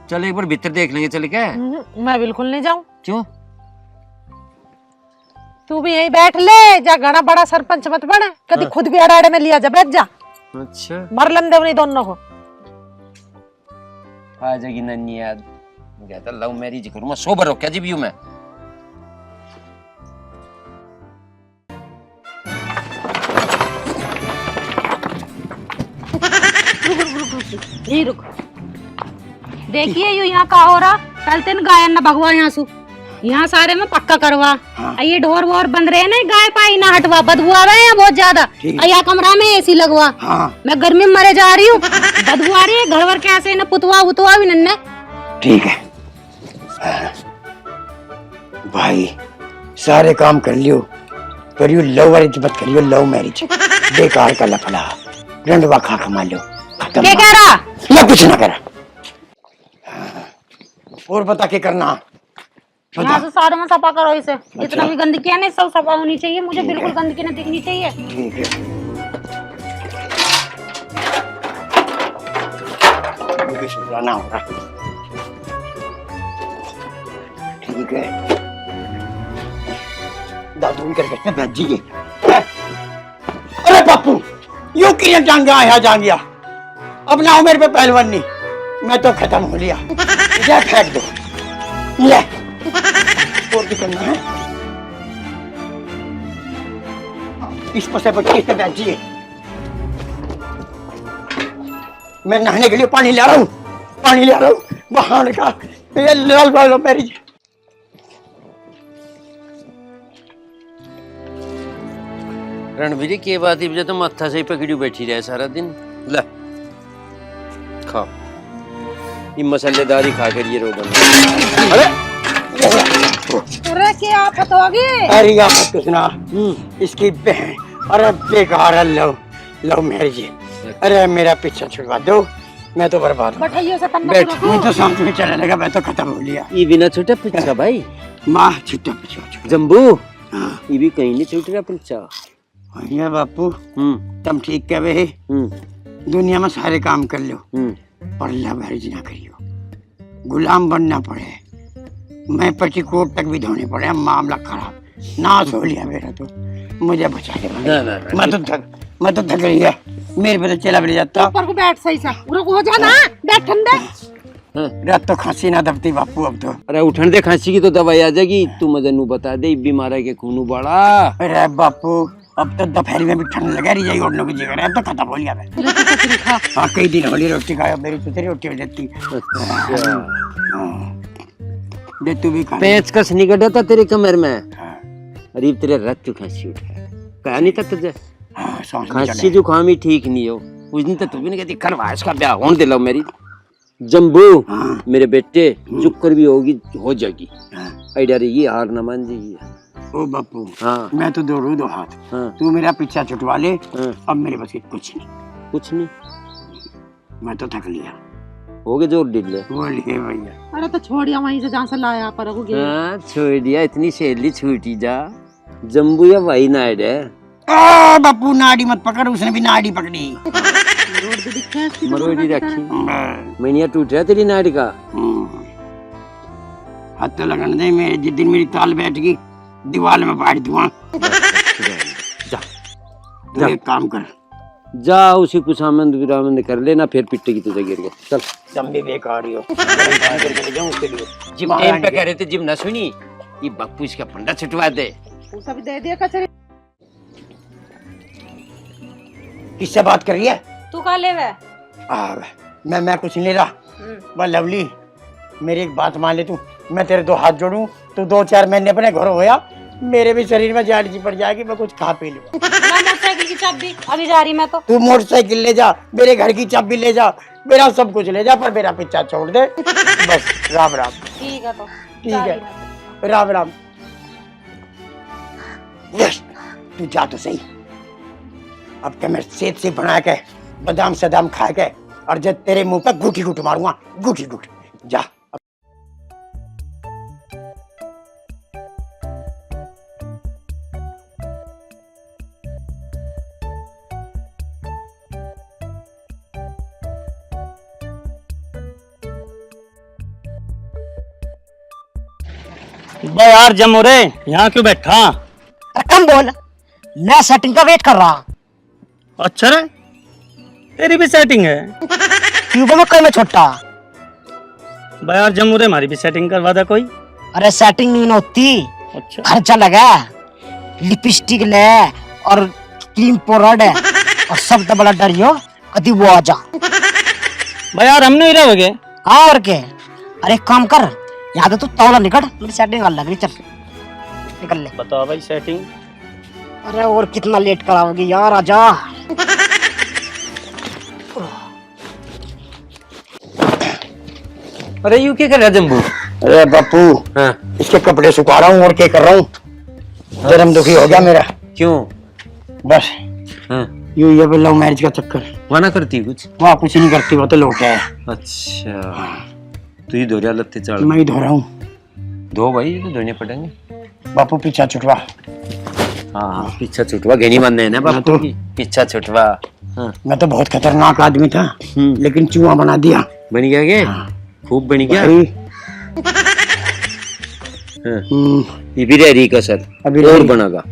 चल एक बार भीतर देख लेंगे, चल क्या है? मैं बिल्कुल नहीं जाऊं। क्यों? तू भी यहीं बैठ ले, जा घना बड़ा सरपंच मत बने, कभी खुद भी अड़ाड़े में लिया जा, बैठ जा। अच्छा, मर लंदे उन्हीं दोनों को। आ जाएगी नन्ही याद। कहता लव मैरिज करूँ मैं, सोबर हो क्या जी भी हूँ मैं। यही रुक। देखिए यू यहाँ का हो रहा, कल तेन गायन न भगवा यहाँ सु, यहाँ सारे में पक्का करवा। ये ढोर वोर बंद रहे ना, गाय पाई ना हटवा, बदबू आ रहे हैं बहुत ज्यादा। यहाँ कमरा में एसी लगवा। मैं गर्मी में मरे जा रही हूँ, बदबू आ रही है। घर वर कैसे न पुतवा उतवा भी नन्ने। ठीक है भाई, सारे काम कर लियो, पर यू लव मैरिज मत करियो। लव मैरिज बेकार का लफड़ा, रंडवा खा खमा लो, खत्म। क्या कह रहा? मैं कुछ ना करा। और बता के करना। यहाँ से सारे में सफा करो इसे। जितना भी गंदगी है ना सब सफा होनी चाहिए, मुझे बिल्कुल गंदगी नहीं दिखनी चाहिए। ठीक है, मुझे सुधराना होगा। ठीक है, दादू करके बैठ जाइए। अरे बापू, यू किया जान गया, यहाँ जान गया। अब ना हो मेरे पे पहलवानी, मैं तो खत्म हो लिया। जा फेंक दो, ले और भी करना है। इस पर से बच्चे से बैठ जाइए। मैं नहाने के लिए पानी ले रहा हूँ, पानी ले रहा हूँ वहां का। ये लाल वाला मैरिज। रणवीर की बात ही तो मत्था से पकड़ी बैठी रहे सारा दिन। ले खा, ये मसालेदारी खा कर ये रोगन। अरे अरे क्या आफत होगी? अरे या मत कुछ ना, इसकी बहन। अरे बेकार है लव मैरिज। अरे मेरा पीछा छुड़वा दो, मैं तो बर्बाद हूँ। बैठाइए से तन्ना बैठ, मैं तो साथ में चलने लगा, मैं तो खत्म हो लिया। ये बिना छूटा पिछा भाई, माँ छुट्टा पिछा जम्बू। ये भी कहीं नहीं छूट रहा पिछा। भैया बापू, तुम ठीक कह रहे। दुनिया में सारे काम कर लो, पर लव मैरिज ना करियो। गुलाम बनना पड़े, मैं पेटीकोट तक भी धोने पड़े। मामला खराब, नाश हो लिया मेरा तो। मुझे बचा दे भाई। मैं तो थक गया, मेरे पे तो चला भी जाता। ऊपर को बैठ सही सा, रुक हो जा ना, बैठ ठंडे। रात तो खांसी ना दबती बापू अब तो। अरे उठन दे, खांसी की तो दवाई आ जाएगी। तू मुझे नू बता दे, बीमार के खून बड़ा। अरे बापू, अब तो दोपहर में भी ठंड लगा रही जाएगी, उठने की जगह। अब तो खत्म हो लिया मैं। हाँ, कई दिन होली रोटी खाया, मेरी तो तेरी रोटी हो जाती। दे तू भी खा। पेचकस निकटा था तेरे कमर में। अरे तेरे रत तू खांसी उठा, कहा नहीं था तुझे खांसी जुकाम ही ठीक नहीं हो। उस दिन तो तू भी नहीं कहती करवा इसका ब्याह होने दे लव मैरिज। जम्बू मेरे बेटे, चुक्कर भी होगी, हो जाएगी। आइडिया रहेगी, हार ना मान जाइए। ओ बापू, हाँ मैं तो दौड़ू दो हाथ। हाँ। तू मेरा पीछा छुटवा ले। अब मेरे बस कुछ नहीं, कुछ नहीं, मैं तो थक लिया। हो गए जोर डिले। बोलिए भैया। अरे तो छोड़िया वहीं से, जहाँ से लाया पर हो गया। हाँ छोड़ दिया, इतनी सहेली छूटी जा। जम्बू या भाई नाइड है। आ बापू, नाड़ी मत पकड़, उसने भी नाड़ी पकड़ी। मरोड़ी रखी, महीनिया टूट रहा तेरी नाड़ी का। हाथ तो लगन दे, मैं जिस दिन मेरी ताल बैठ गई दीवार में बैठ दूंगा। जा तो एक काम कर, जा उसी कुछ आमंद विरामंद कर लेना, फिर पिट्टे की तुझे गिर गया। चल तुम भी बेकार ही हो। जिम टाइम पे कह रहे थे, जिम ना सुनी। ये बापू इसका फंडा छुटवा दे। वो सब दे दिया कचरे। किससे बात कर रही है? तू कहा ले वे? मैं कुछ नहीं ले रहा। बस लवली, मेरी एक बात मान ले तू। मैं तेरे दो हाथ जोड़ूं तो 2-4 महीने अपने घर होया, मेरे भी शरीर में जान जी पड़ जाएगी, मैं कुछ खा पी लूं। मोटरसाइकिल की चाबी अभी जा रही मैं तो। तू मोटरसाइकिल ले जा, मेरे घर की चाबी ले जा, मेरा सब कुछ ले जा, पर मेरा पीछा छोड़ दे बस। राम राम। ठीक है तो ठीक है, राम राम। यस, तू जा तो सही। अब क्या मैं सेठ से बना के बादाम सदाम खा के, और जब तेरे मुंह पे गुठी गुट मारूंगा, गुठी गुट। जा। बे यार जमोरे, यहाँ क्यों बैठा? अरे कम बोल, मैं सेटिंग का वेट कर रहा। अच्छा रे, तेरी भी सेटिंग है? क्यों मैं कोई में छोटा। बे यार जमोरे, हमारी भी सेटिंग करवा दे कोई। अरे सेटिंग नहीं होती, अच्छा खर्चा लगा। लिपस्टिक ले और क्रीम पाउडर है, और सब तो बड़ा डरियो कभी वो आ जा। बे यार हम नहीं रहोगे। हाँ और क्या। अरे एक काम कर, यहाँ तो तू तौला निकल, मेरी सेटिंग अलग लग रही, चल निकल ले। बताओ भाई सेटिंग। अरे और कितना लेट कराओगी यार, आजा। अरे यू क्या कर रहा है जम्बू? अरे बापू, हाँ इसके कपड़े सुखा रहा हूँ और क्या कर रहा हूँ। जन्म दुखी हो गया मेरा। क्यों? बस हाँ यूं ये लव मैरिज का चक्कर। वहाँ करती कुछ? वहाँ कुछ नहीं करती, वो तो लोग है। अच्छा तो ये धोरिया लत्ते चढ़ मैं ही धो रहा हूँ। धो भाई, ये तो धोने पड़ेंगे। बापू पीछा छुटवा। हाँ हाँ पीछा छुटवा, घेनी मानने है ना बापू तो- की, पीछा छुटवा। हाँ मैं तो बहुत खतरनाक आदमी था, लेकिन चूहा बना दिया। बन गया क्या? खूब बन गया। भाई, हाँ, हम्म, ये भी रह रही कसर, अभी और रही। बनेगा।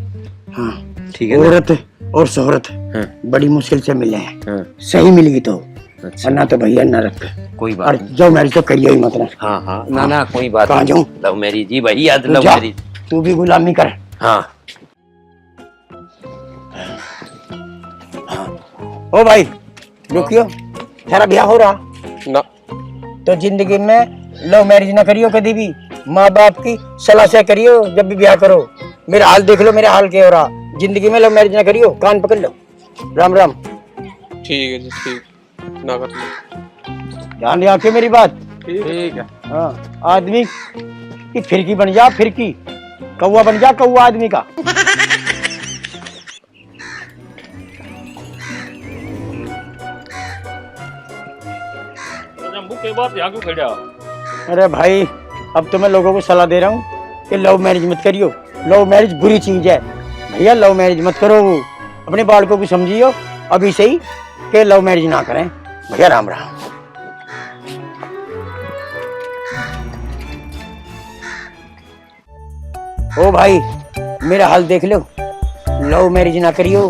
हाँ, ठीक है ना? औरत और शोहरत हाँ बड़ी मुश्किल से मिले हैं। हाँ सही मिल गई तो, अच्छा और ना तो भैया ना रख। कोई और बात नहीं। जो मैरिज तो करिए ही मत ना। हाँ हाँ ना ना कोई बात कहाँ नहीं। जाऊं? लव मैरिज ही भाई, याद तू लव जा, मैरिज। तू भी गुलामी कर। हाँ ओ भाई रुकियो, तेरा ब्याह हो रहा ना? तो जिंदगी में लव मैरिज ना करियो कभी भी। माँ बाप की सलाह से करियो जब भी ब्याह करो। मेरा हाल देख लो, मेरा हाल क्या हो रहा। जिंदगी में लव मैरिज ना करियो, कान पकड़ लो। राम राम। ठीक है जी, ठीक ना कर लो। ध्यान रखियो आके मेरी बात। ठीक है। हाँ, आदमी की फिरकी बन जा, फिरकी कौवा बन जा, कौवा आदमी का। जम्बू के बाद यहाँ क्यों खड़ा? अरे भाई, अब तो मैं लोगों को सलाह दे रहा हूँ कि लव मैरिज मत करियो। लव मैरिज बुरी चीज है भैया, लव मैरिज मत करो। अपने बालकों को समझियो अभी से ही कि लव मैरिज ना करें भैया। राम राम। ओ भाई मेरा हाल देख लो, लव मैरिज ना करियो।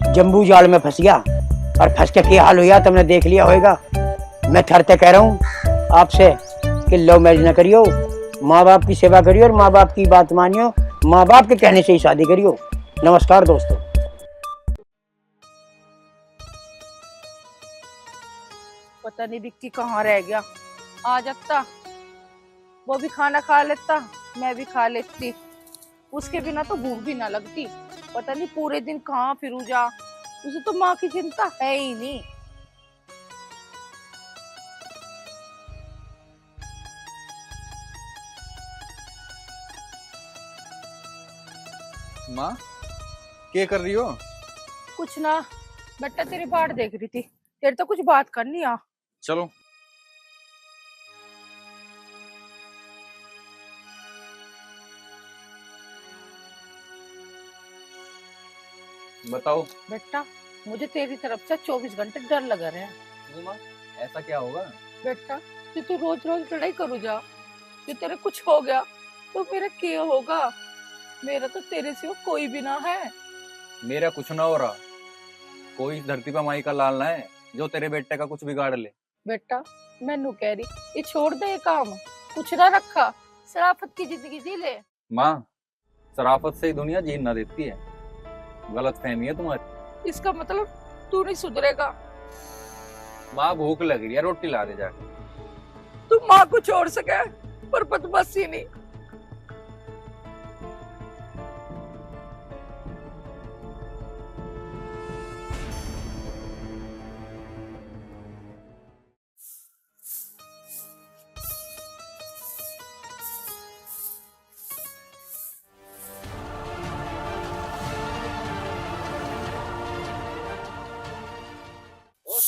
जम्बू जाल में फंस गया, और फंस के क्या हाल हुआ तुमने देख लिया होगा। मैं थरते कह रहा हूँ आपसे कि लव मैरिज ना करियो। माँ बाप की सेवा करियो और माँ बाप की बात मानियो। माँ बाप के कहने से ही शादी करियो। नमस्कार दोस्तों। पता नहीं विक्की कहाँ रह गया, आ जाता वो भी खाना खा लेता, मैं भी खा लेती। उसके बिना तो भूख भी ना लगती। पता नहीं पूरे दिन कहाँ फिरू जा, उसे तो माँ की चिंता है ही नहीं। माँ क्या कर रही हो? कुछ ना बेटा, तेरी बाट देख रही थी, तेरे तो कुछ बात करनी आ। चलो। बताओ। बेटा मुझे तेरी तरफ से 24 घंटे डर लगा रहा है। क्यों माँ, ऐसा क्या होगा? बेटा जो तू रोज रोज लड़ाई करू जा, जो तेरे कुछ हो गया तो मेरा क्या होगा? मेरा तो तेरे सिवा कोई भी ना है। मेरा कुछ ना हो रहा, कोई इस धरती पर माई का लाल ना है जो तेरे बेटे का कुछ बिगाड़ ले। बेटा मैनू कह रही, ये छोड़ दे ये काम, कुछ ना रखा, शराफत की जिंदगी जी ले। माँ शराफत से ही दुनिया जीना देती है, गलत फहमी है तुम्हारी। इसका मतलब तू नहीं सुधरेगा। माँ भूख लग रही है, रोटी ला दे जाके। तू माँ को छोड़ सके पर बदमाशी नहीं।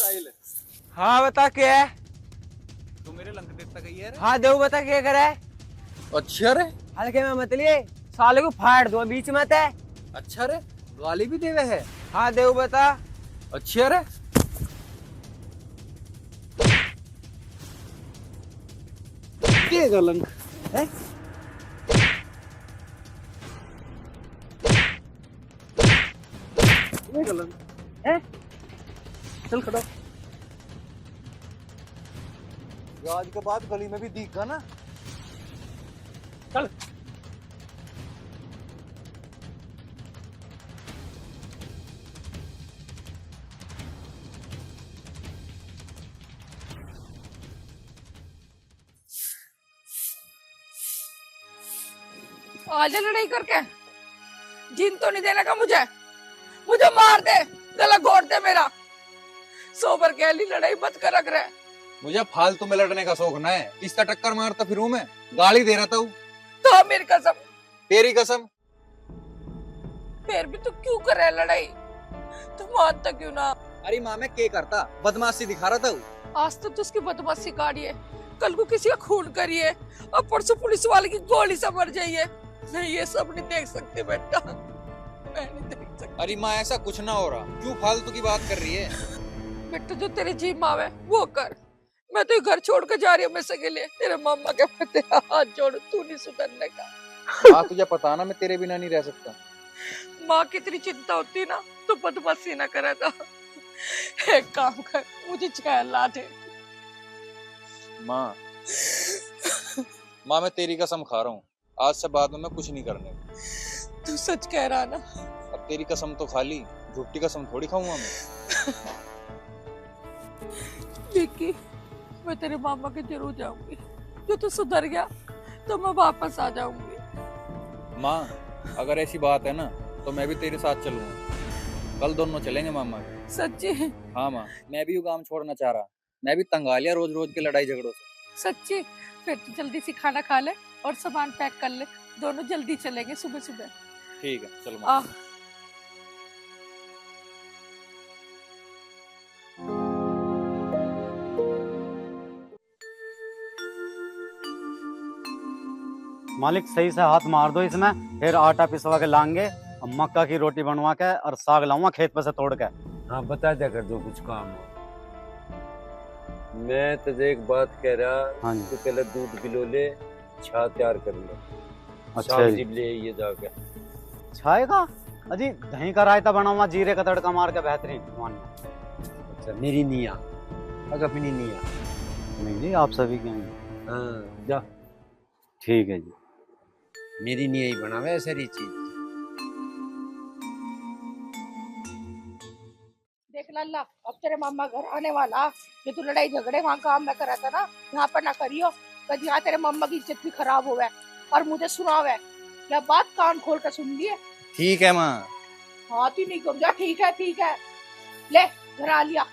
स्टाइल। हाँ बता क्या है? तू मेरे लंक देता गई है रे? हाँ देव बता क्या करे? अच्छा रे। हल्के में मत लिए, साले को फाड़ दो बीच में है। अच्छा रे, गाली भी देवे है। हाँ देव बता। अच्छा रे। देगा लंक है? देगा लंक है? चल खड़ा। आज के बाद गली में भी दिखा ना। चल। आजा लड़ाई करके। जीन तो नहीं देने का मुझे। मुझे मार दे, गला घोट दे मेरा। सोबर गहली लड़ाई मत कर रख रहे। मुझे फालतू में लड़ने का शौक ना है। किसका टक्कर मारता फिरूं मैं? गाली दे रहा था हूँ। तो मेरी कसम। तेरी कसम। फिर भी तू क्यों कर रहा है लड़ाई? तू मानता क्यों ना? अरे माँ मैं क्या करता? बदमाशी दिखा रहा था हूँ। आज तो उसकी बदमाशी काटिए, कल को किसी का खून करिए और परसों पुलिस वाले की गोली से मर जाइए। नहीं ये सब नहीं देख सकते बेटा, मैं नहीं देख सकती। अरे माँ ऐसा कुछ ना हो रहा, क्यों फालतू की बात कर रही है? बेटा जो तेरी जी माँ है वो कर। मैं तो घर छोड़ कर जा रही हूँ हमेशा के लिए। तेरे मामा के मैं तेरा हाथ जोड़ू, तू नहीं सुधरने का। हाँ तुझे पता ना मैं तेरे बिना नहीं रह सकता। माँ की इतनी चिंता होती ना तो बदमाशी ना करे था। एक काम कर, मुझे 6 ला दे। माँ माँ मैं तेरी कसम खा रहा हूँ, आज से बाद में मैं कुछ नहीं करने। तू सच कह रहा ना? अब तेरी कसम तो खा ली, झूठी कसम थोड़ी खाऊंगा मैं। विक्की, मैं तेरे मामा के जरूर जाऊंगी। जो तू सुधर गया तो मैं वापस आ जाऊंगी। माँ अगर ऐसी बात है ना तो मैं भी तेरे साथ चलूंगा। कल दोनों चलेंगे मामा के। सच्ची? हाँ माँ, मैं भी वो काम छोड़ना चाह रहा। मैं भी तंग आ लिया रोज रोज के लड़ाई झगड़ों से। सच्ची? फिर तो जल्दी से खाना खा ले और सामान पैक कर ले। दोनों जल्दी चलेंगे सुबह सुबह। ठीक है चलो माँ। मालिक सही से हाथ मार दो इसमें, फिर आटा पिसवा के लाएंगे और मक्का की रोटी बनवा के और साग लाऊंगा खेत पे से तोड़ के। हाँ बता दिया कर दो कुछ काम हो। मैं तुझे एक बात कह रहा। हाँ जी। तू पहले दूध पिलो ले, छा तैयार कर ले। अच्छा साग जी। जिब ले ये जाके। छाए का अजी दही का रायता बनाऊंगा जीरे का तड़का मार के, बेहतरीन। अच्छा मेरी निया, अगर अपनी निया। नहीं जी आप सभी के हैं। हाँ जा। ठीक है जी। मेरी निया ही बनावे सारी चीज। देख लल्ला, अब तेरे मामा घर आने वाला। जो तू लड़ाई झगड़े वहाँ काम में करा था ना, यहाँ पर ना करियो। कभी यहाँ तेरे मामा की इज्जत भी खराब होवे और मुझे सुनावे। क्या बात कान खोल कर सुन लिए? ठीक है माँ। हाथ ही नहीं कर जा। ठीक है ठीक है, ले घर आ लिया।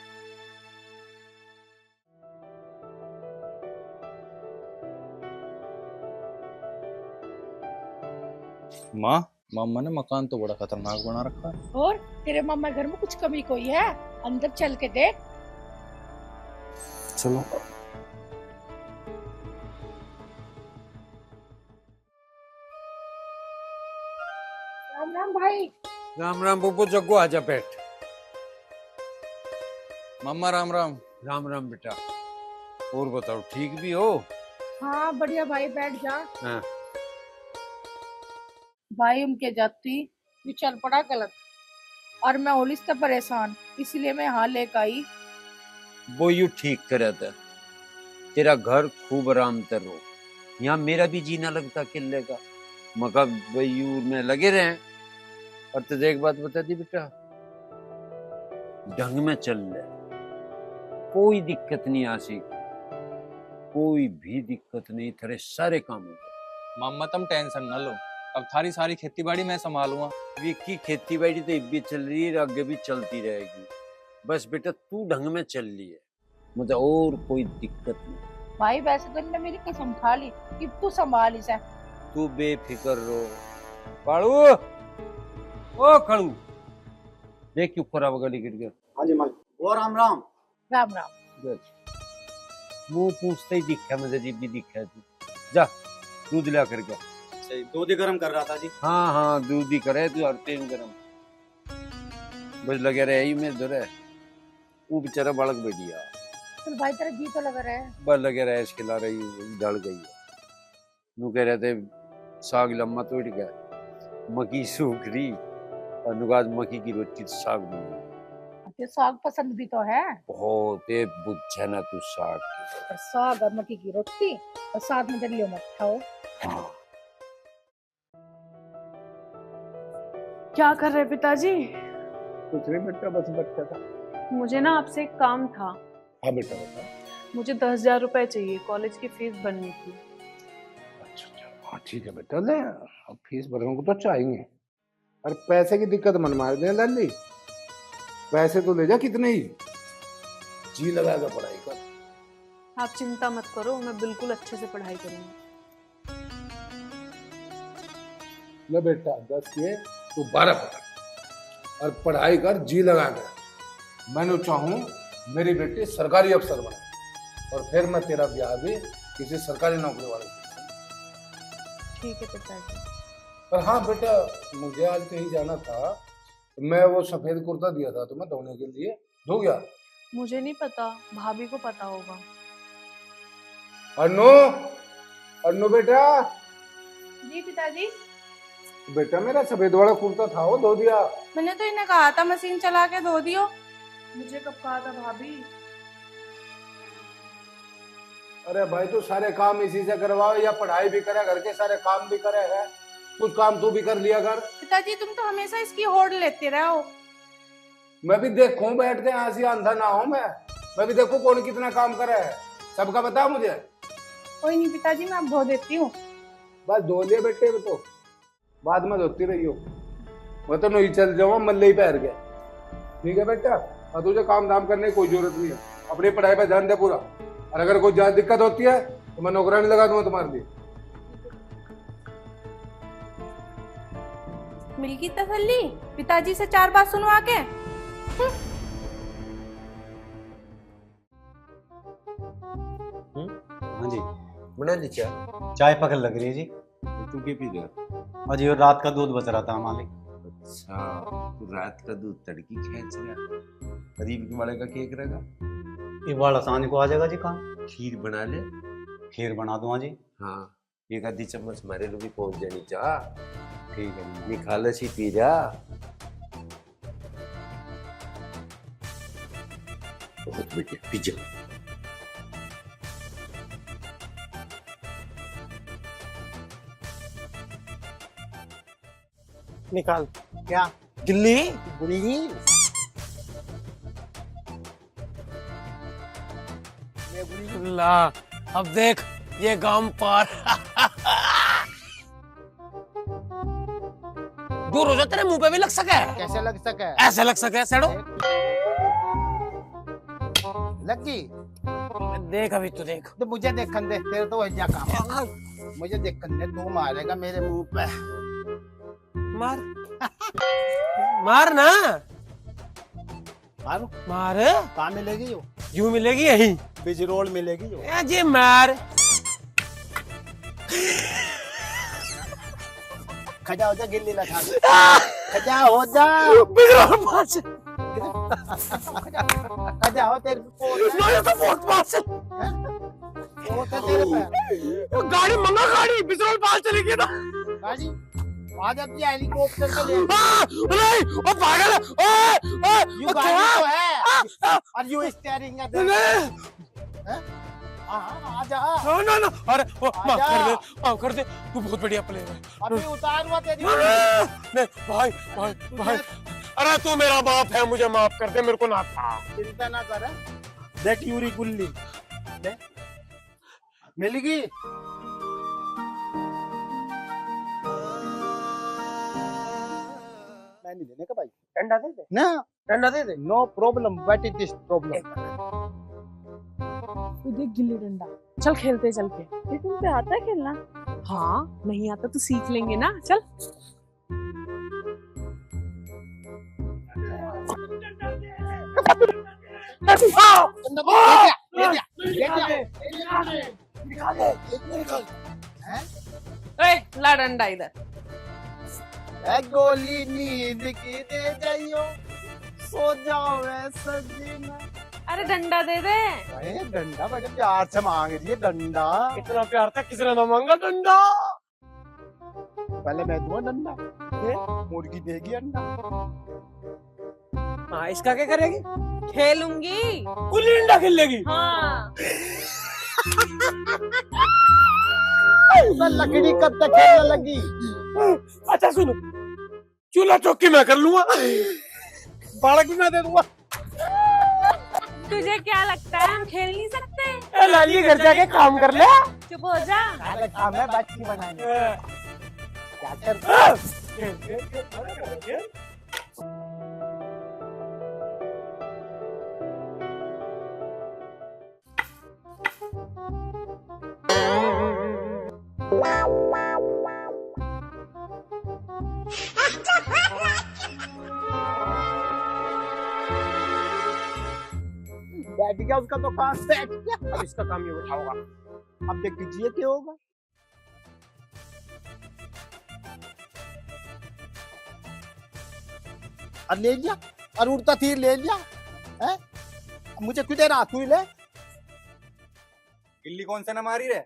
माँ मामा ने मकान तो बड़ा खतरनाक बना रखा है। और तेरे मामा घर में कुछ कमी कोई है? अंदर चल के देख। चलो। राम राम भाई। राम राम बुब्बू, जग्गू आजा बैठ। मामा राम राम। राम राम बेटा। और बताओ ठीक भी हो? हाँ बढ़िया भाई, बैठ जा। हाँ। भाई उनके जाती ये चल पड़ा गलत और मैं होली से परेशान, इसलिए मैं यहाँ लेकर आई। वो यू ठीक करे था। तेरा घर खूब आराम तर हो, यहाँ मेरा भी जीना लगता किले का। मका वयू में लगे रहे। और तुझे एक बात बता दी बेटा, ढंग में चल ले, कोई दिक्कत नहीं आशिक, कोई भी दिक्कत नहीं। तेरे सारे काम हो गए। मामा तुम टेंशन न लो, अब थारी सारी खेती बाड़ी मैं संभालूंगा। विक्की खेती बाड़ी तो भी चल रही है, आगे भी चलती रहेगी। बस बेटा तू ढंग में चल रही है, मुझे और कोई दिक्कत नहीं। भाई वैसे तो इन्होंने मेरी कसम खा ली कि तू संभाल इसे। तू बेफिक्र रहो। कालू, ओ कालू, देख क्यों खराब गली गिर गया। हाँ जी मालिक। और राम राम। राम राम। मुंह पूछते ही दिखा मुझे, जीप भी दिखा तू। जा दूध ला करके। सही, दूध ही गर्म कर रहा था जी। हाँ हाँ दूध ही करे तू, और तेल गरम बस लगे रहे ही में धरे। वो बेचारा बालक बैठिया चल भाई तेरा जी तो लगा रहा है। बस लगे रहे, खिला रही डल गई है। नू कह रहे थे साग लम्मा तोड़ गया, मक्की सूख रही, और नुगाज मक्की की रोटी तो साग बनी। ते साग पसंद भी तो है। बहुत बुझे ना तू साग की। और साग और मक्की की रोटी और साथ में दलियो मत खाओ। क्या कर रहे पिताजी? कुछ नहीं बेटा, बस बैठा था। मुझे ना आपसे एक काम था। हाँ बेटा बता। मुझे 10,000 रुपए चाहिए, कॉलेज की फीस भरनी थी। अच्छा अच्छा, हाँ ठीक है बेटा, ले अब फीस भरने को तो चाहिए। और पैसे की दिक्कत मन मार दे लाली, पैसे तो ले जा कितने ही, जी लगाएगा पढ़ाई कर। आप चिंता मत करो, मैं बिल्कुल अच्छे से पढ़ाई करूंगी। ले बेटा 10 किए तो 12 पकड़, और पढ़ाई कर जी लगा कर। मैं चाहूँ मेरी बेटी सरकारी अफसर बने, और फिर मैं तेरा ब्याह भी किसी सरकारी नौकरी वाले से। ठीक है पिताजी। पर हाँ बेटा, मुझे आज कहीं जाना था, मैं वो सफेद कुर्ता दिया था तुम्हें धोने के लिए, धो गया? मुझे नहीं पता, भाभी को पता होगा। अन्नू, अन्नू बेटा। जी पिताजी। बेटा मेरा सफेद वाला कुर्ता था वो धो दिया? मैंने तो इन्हें कहा था मशीन चला के धो दियो। मुझे कब कहा था भाभी? अरे भाई तू सारे काम इसी से करवाओ, या पढ़ाई भी करे, घर के सारे काम भी करे है, कुछ काम तू भी कर लिया कर। पिताजी तुम तो हमेशा इसकी होड़ लेते रहो। मैं भी देखूं बैठ के, हंसी अंधा ना हो मैं भी देखूं कौन कितना काम करे है, सबका बता मुझे। कोई नहीं पिताजी, मैं अब धो देती हूँ। बस धो लिया बेटे, तो बाद में धोती रही हो, मैं तो नहीं चल जाऊँ मल्ले ही पैर गया। ठीक है बेटा, और तुझे काम धाम करने की कोई जरूरत नहीं है, अपनी पढ़ाई पे ध्यान दे पूरा, और अगर कोई ज्यादा दिक्कत होती है तो मैं नौकरानी लगा दूंगा तुम्हारे लिए। मिल गई तसल्ली पिताजी से 4 बात सुनवा के। हाँ जी, बना ली चाय? चाय पकड़ लग रही है जी। तू क्या पी रहा? और ये रात का दूध बच रहा था मालिक। अच्छा, तू रात का दूध तड़की खींच रहा, करीब वाले का केक रहेगा? ये वाला सांझ को आ जाएगा जी काम। खीर बना ले। खीर बना दूंगा जी। हाँ, एक आधी चम्मच हमारे लोग भी पहुंच जानी चाह। ठीक है, निखालस ही पी जा। बहुत बढ़िया, पी जा। निकाल। क्या? गिल्ली गुल्ली? ला, अब देख ये गांव पार। दूर हो जा, तेरे मुंह पे भी लग सके। कैसे लग सके? ऐसे लग सके सेड़ो। लग गई? देख अभी तू देख। तो मुझे देखन दे, तेरे तो वही काम है। मुझे देखन दे, तू मारेगा मेरे मुंह पे। मार मार ना, मारो मार। कहाँ मिलेगी यो? यूं मिलेगी यही, बिजरोल मिलेगी यो। जी मार। खजा हो जा, गिल्ली लगा। खजा हो जा, बिजरोल पास। खजा हो तेरे तो बहुत पास। तेरे पे गाड़ी मंगा, गाड़ी बिजरोल पास चलेगी ना गाड़ी। आज अपनी हेलीकॉप्टर से ले। नहीं, वो पागल है। यू गाड़ी तो है, और यू स्टीयरिंग है। आजा। ना ना, अरे माफ कर दे, तू बहुत बढ़िया प्लेयर है। अभी उतार हुआ तेरी। नहीं भाई भाई भाई, अरे तू मेरा बाप है, मुझे माफ कर दे, मेरे को ना था। चिंता ना कर, देख यूरी गुल्ली मिलेगी। मैं नहीं देने का भाई, डंडा दे दे ना, डंडा दे दे। No problem, what is this problem? तू देख गिल्ली डंडा, चल खेलते चल के। ये तुम पे आता है खेलना? हाँ, नहीं आता तो सीख लेंगे ना, चल। डंडा ला डंडा इधर। गोली नींद की दे जाइयो, सो जाओ मैं सजीना। अरे डंडा दे दे। अरे डंडा बड़े प्यार से मांग रही है डंडा। इतना प्यार था किसने ना मांगा डंडा। पहले मैं दूंगा डंडा, मुर्गी देगी अंडा। हाँ इसका क्या करेगी? खेलूंगी। गुल्ली डंडा खेल लेगी। हाँ। लकड़ी कब तक खेलने लगी? अच्छा सुनो, चूल्हा चौकी मैं कर लूंगा, बालक भी मैं दे दूंगा। तुझे क्या लगता है हम खेल नहीं सकते? लाली घर जाके काम कर ले। चुप हो जा। काम है बच्ची बनाने। क्या कर? बैठ गया उसका तो काम, बैठ गया। अब इसका काम ये बैठा होगा। अब देख लीजिए क्या होगा। और ले लिया, और उड़ता तीर ले लिया है। मुझे क्यों दे रहा, तू ही ले। गिल्ली कौन से न मारी रे?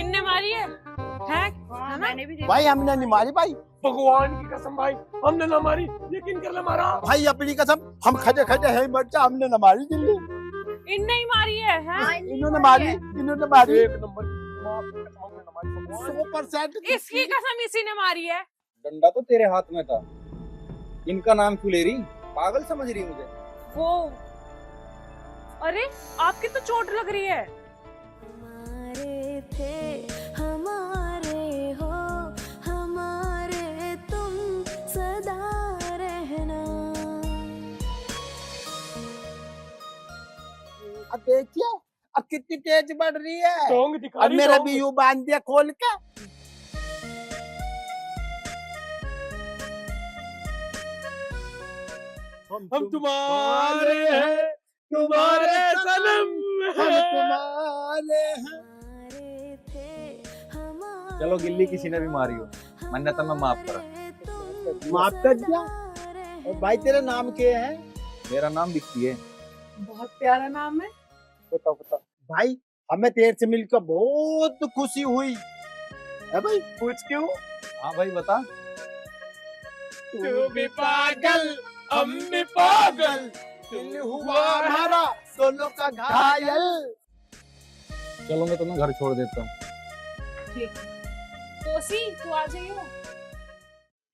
इनने मारी है ना? मैंने भी भाई हमने नहीं मारी भाई, भगवान की कसम भाई, हमने ना मारी, यकीन कर ले मारा। भाई अपनी कसम, हम खड़े खड़े है मर जा, हमने न मारी गिल्ली। इनने ही मारी है, हैं? इन्होंने मारी, इन्होंने मारी। एक नंबर 100%। इसकी कसम इसी ने मारी है। डंडा तो तेरे हाथ में था, इनका नाम क्यों ले रही? पागल समझ रही मुझे? वो अरे आपकी तो चोट लग रही है। हमारे थे हमारे हो, हमारे तुम सदा रहना। अब देखिए अब कितनी तेज बढ़ रही है। टोंग दिखा अब रही, मेरा टोंग। भी यूं बांध दिया खोल के। हम तुम्हारे हैं, तुम्हारे सनम हम हैं। तुम्हारे हैं। चलो गिल्ली किसी ने भी मारी हो, मन्नत मैं माफ करा। माफ कर दिया। और भाई तेरा नाम क्या है? मेरा नाम विक्की है। बहुत प्यारा नाम है। बताओ बताओ भाई, हमें तेरे से मिलकर बहुत खुशी हुई है भाई। पूछ क्यों? हाँ भाई बता। तू भी पागल, हम भी पागल, दिल हुआ हमारा दोनों का घायल। चलो मैं तुम्हें घर छोड़ देता हूँ। तोसी तू आ जाइयो।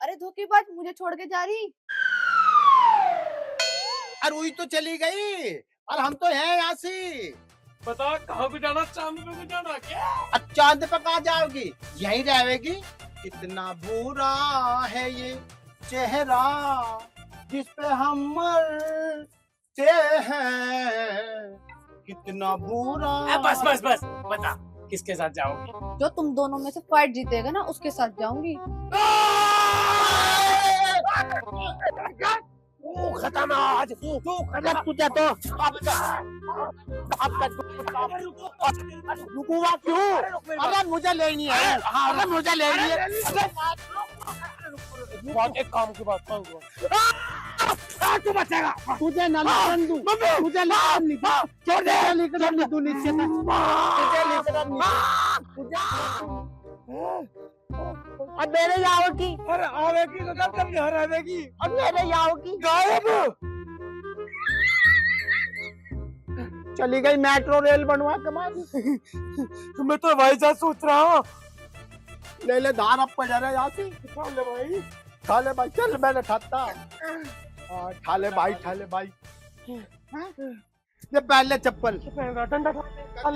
अरे धोखेबाज, मुझे छोड़ के जा रही। अरे वही तो चली गई, और हम तो हैं यहाँ से। बता कहाँ को जाना, चांद पे को जाना क्या? अब चांद पे कहाँ जाओगी, यहीं रहेगी। कितना बुरा है ये चेहरा जिस पे हम मरते हैं, कितना बुरा। बस बस बस, बता किसके साथ जाओगी? जो तुम दोनों में से फाइट जीतेगा ना, उसके साथ जाऊंगी। खत्म आज तू खत्म, तुझे तो रुकूंगा क्यों? अरे मुझे लेनी है, अरे मुझे लेनी है। एक काम की बात कहूँगा, तू बचेगा, तुझे ना निकलने दूं, तुझे निकलने दूं, छोड़ दे, निकलने दूं नीचे तक, तुझे निकलने दूं। अब मेरे आओगी, अरे आवेगी तो कब तक घर आवेगी? अब मेरे आओगी। गायब। चली गई मेट्रो रेल बनवा के बाद। मैं तो भाई साहब सोच रहा हूँ, ले ले धार, अब पड़ जा रहा है यहाँ से। खा ले भाई, खा ले भाई, चल मैंने ठाता। खा ले भाई, खा ले भाई। ये पहले चप्पल डंडा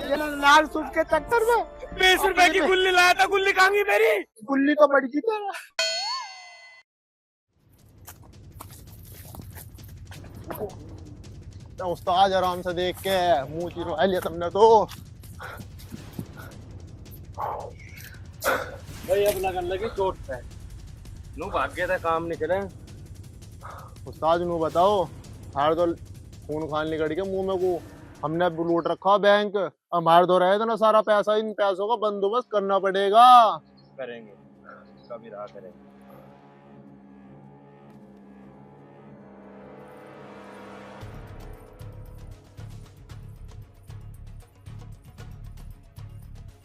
ये लाल सूट के चक्कर में 20 रुपए की गुल्ली लाया था, गुल्ली कहाँ गई मेरी? गुल्ली तो बड़ी थी तेरा। तो उस्ताद आराम से देख के मुंह चीरो है लिया तुमने तो। भाई अब लगन लगी चोट पे, नु भाग्य था काम निकले। उस्ताद नु बताओ, हार तो खून खान निकल के मुंह में को हमने लूट रखा बैंक, हमारे दो रहे थे ना सारा पैसा, इन पैसों का बंदोबस्त करना पड़ेगा। करेंगे, कभी रहा करेंगे।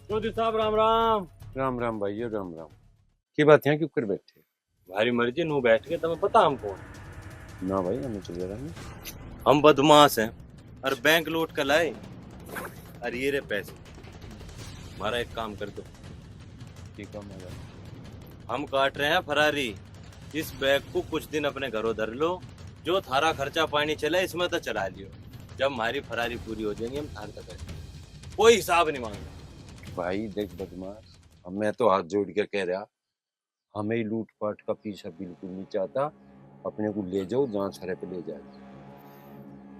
चौधरी साहब राम राम। राम राम भाइयों, राम राम। की बात यहाँ क्यों कर बैठे? भारी मर्जी नू बैठ के तुम्हें पता हम कौन? ना भाई, हमें चले रहा है। हम बदमाश हैं और बैंक लूट कर लाए। और ये रे पैसे, हमारा एक काम कर दो। ठीक है, मैं हम काट रहे हैं फरारी, इस बैग को कुछ दिन अपने घरों धर लो, जो थारा खर्चा पानी चले इसमें तो चला लियो। जब हमारी फरारी पूरी हो जाएंगी हम थार तक कोई हिसाब नहीं मांगना। भाई देख बदमाश, अब मैं तो हाथ जोड़ के कह रहा, हमें लूट पाट का पीछा बिल्कुल नहीं चाहता। अपने को ले जाओ, जहाँ सारे पे ले जाए।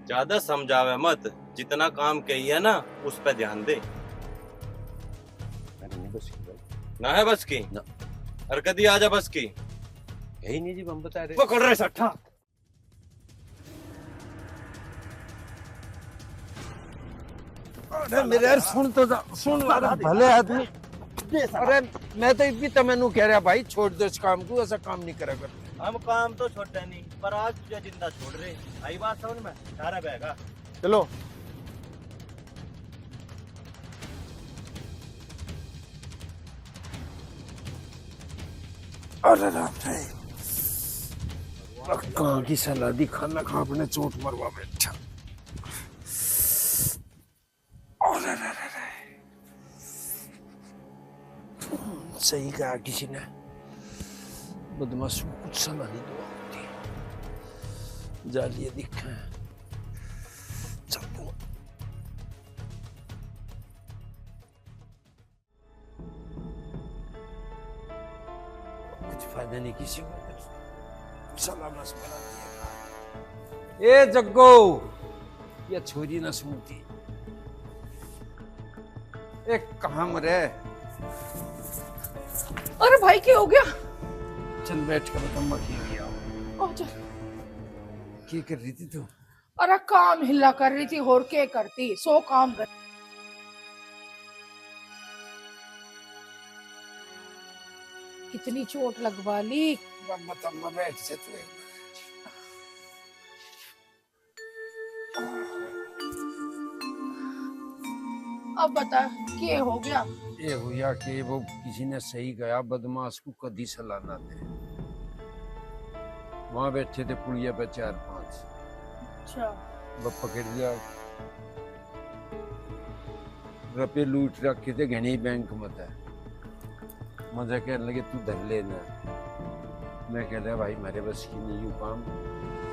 ज्यादा समझावे मत, जितना काम कही है ना उस पर ध्यान दे। अरे नहीं बस की भाई, ना है बस की ना। और कदी आजा बस की। यही नहीं जी, हम बता रहे। पकड़ रहे सट्टा। अरे मेरे यार सुन तो सुन भले आदमी। अरे मैं तो इतनी तमन्नू कह रहा भाई, छोड़ दो इस काम को, ऐसा काम नहीं करा कर। हम काम तो छोटे नहीं, पर आज तुझे जिंदा छोड़ रहे। आई बात समझ में? सारा बैगा चलो अरे राम रे, कहाँ की सलादी खाना खा अपने चोट मरवा बैठा। अरे रे रे रे, सही कहा किसी ने, बदमाश को कुछ सलाह नहीं दुआ होती। जालिए दिखा चलो, कुछ फायदा नहीं किसी को, सलाह बस बना दिया। ए जग्गो, ये छोरी न सुनती। एक कहाँ मरे? अरे भाई क्या हो गया? चल बैठ कर कम्मा की गया। चल। क्या कर रही थी तू? अरे काम हिला कर रही थी, और क्या करती, सो काम कर। कितनी चोट लगवा ली। बैठ से तू एक अब बता क्या हो गया? ये हुआ कि वो किसी ने सही कहा, बदमाश को कदी सलाह ना दे। वहां बैठे थे पुड़िया पे 4-5, अच्छा वो पकड़ लिया। रुपये लूट रखे थे घने बैंक में था। मजा कहने लगे तू धर लेना। मैं कह रहा भाई मेरे बस की नहीं यू काम।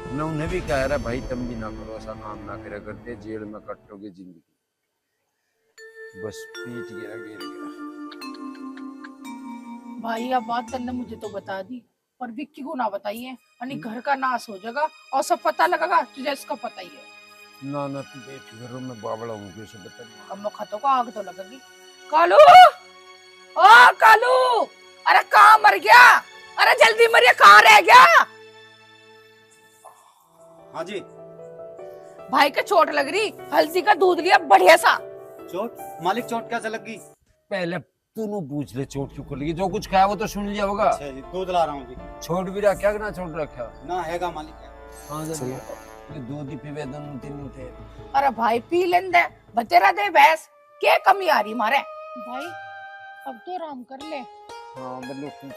मैं उन्हें भी कह रहा भाई तुम भी ना करो, ऐसा काम ना करा करते, जेल में कटोगे जिंदगी। बस पीट गिरा, गिर गया। भाई अब बात तन्ने मुझे तो बता दी, पर विक्की को ना बताइए, यानी घर का नाश हो जाएगा और सब पता लगेगा तुझे, इसका पता ही है। ना ना तू बैठ घरों में बावड़ा हूँ, कैसे बता। अब खतों को आग तो लगेगी। कालू, ओ कालू, अरे कहाँ मर गया? अरे जल्दी मरिए, कहाँ रह गया? हाँ जी। भाई के चोट लग रही, हल्दी का दूध लिया बढ़िया सा। चोट? मालिक चोट कैसे लगी? पहले तू पूछ ले चोट क्यों कर लगी। जो कुछ खाया वो तो सुन लिया होगा। अच्छा जी, दूध ला रहा हूँ जी। छोड़ भी रखा कि ना छोड़ रखा? ना हैगा मालिक। हाँ ये दूध ही पीवे दोनों तीनों थे। अरे भाई पी लें दे, बतेरा दे भैंस, क्या कमी आ रही मारे? भाई अब तो आराम कर ले। हाँ बल्लो पूछ।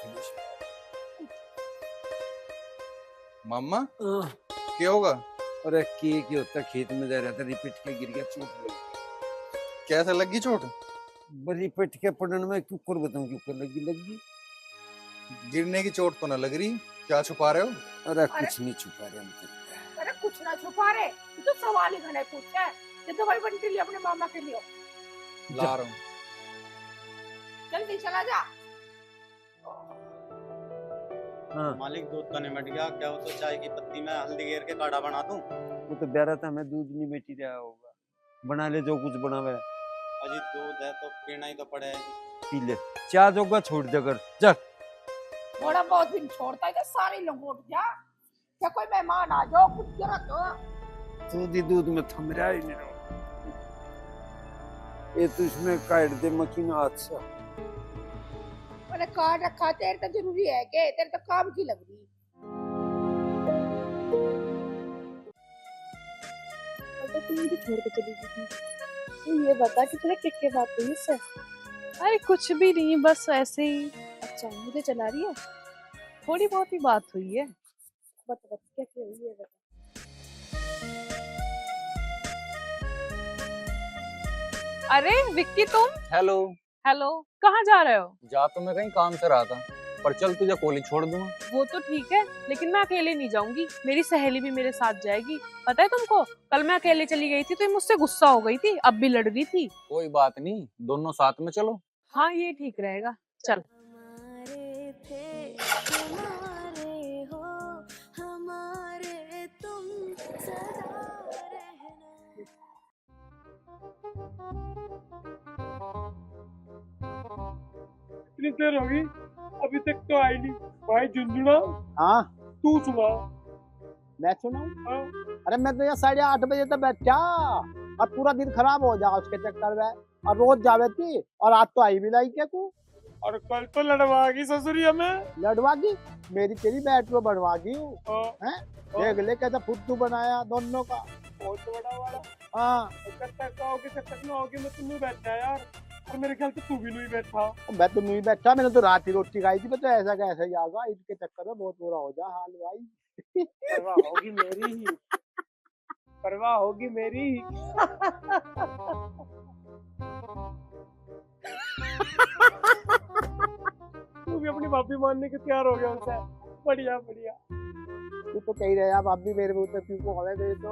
मामा क्या होगा? अरे क्या होता, खेत में जा रहा था, रिपीट के गिर गया, चोट लगी। कैसे लगी चोट? रिपीट के पड़ने में क्यों कर बताऊं क्यों कर लगी। गिरने की चोट तो ना लग रही, क्या छुपा रहे हो? अरे कुछ नहीं छुपा रहे हम। अरे कुछ ना छुपा रहे, तू तो सवाल ही घने पूछ है। ये तो भाई बंटी लिए अपने मामा के लिए। ला रहा हूँ, जल्दी चला जा। हाँ। मालिक दूध तो नहीं मिट गया, क्या हो तो चाय की पत्ती में हल्दी घेर के काढ़ा बना दूं? वो तो ब्यारा था, मैं दूध नहीं बेची रहा होगा। बना ले जो कुछ बनावे। अजी दूध है तो पीना ही तो पड़े। पी ले, चाय जोगा छोड़ दे कर जा। थोड़ा बहुत भी छोड़ता है तो सारे लोग उठ जा। क्या कोई मेहमान आ जाओ, कुछ जरूरत हो दूध ही दूध में थम रहा ही नहीं। ये तो इसमें काट दे मकीन हाथ से। मैंने काट रखा, तेरे तो जरूरी है के तेरे तो काम की लग रही। तो तुम मुझे छोड़ के चली गई थी। तो ये बता कि तुझे किसके बात हुई इससे? अरे कुछ भी नहीं, बस ऐसे ही। अच्छा मुझे चला रही है, थोड़ी बहुत ही बात हुई है। बता क्या क्या हुई है बता। अरे विक्की तुम? हेलो। हेलो, कहाँ जा रहे हो? जा तो मैं कहीं काम से रहा था, पर चल तुझे कॉलेज छोड़ दूंगा। वो तो ठीक है, लेकिन मैं अकेले नहीं जाऊंगी, मेरी सहेली भी मेरे साथ जाएगी। पता है तुमको, कल मैं अकेले चली गई थी तो ये मुझसे गुस्सा हो गई थी, अब भी लड़ रही थी। कोई बात नहीं, दोनों साथ में चलो। हाँ ये ठीक रहेगा, चल। हमारे थे हमारे हो, हमारे तुम सदा रहना। इतनी देर हो गई, अभी तक तो आई नहीं। भाई झुंझुना, हाँ तू सुना। मैं सुनाऊं? अरे मैं तो यहाँ 8:30 बजे तक बैठा और पूरा दिन खराब हो जाओ उसके चक्कर में, और रोज जावे थी और आज तो आई भी नहीं क्या तू? और कल तो लड़वागी ससुरी हमें। लड़वागी? मेरी तेरी मेट्रो बनवागी हूँ। हैं? देख ले कैसा फुद्दू बनाया दोनों का। बहुत बड़ा वाला। हाँ चक्कर में आओगे, मैं तुम्हें बैठा यार, और मेरे ख्याल से तू भी नहीं बैठा। मैं तो नहीं बैठा, मैंने तो रात ही रोटी खाई थी। मैं तो ऐसा कैसा ही आगा, इसके चक्कर में बहुत बुरा हो जा हाल भाई। परवाह होगी मेरी ही, परवाह होगी मेरी ही। तू भी अपनी माफी मानने के तैयार हो गया उनसे। बढ़िया बढ़िया। तू तो कही रहे आप भी मेरे मुंह पे क्यों हवे, मेरे तो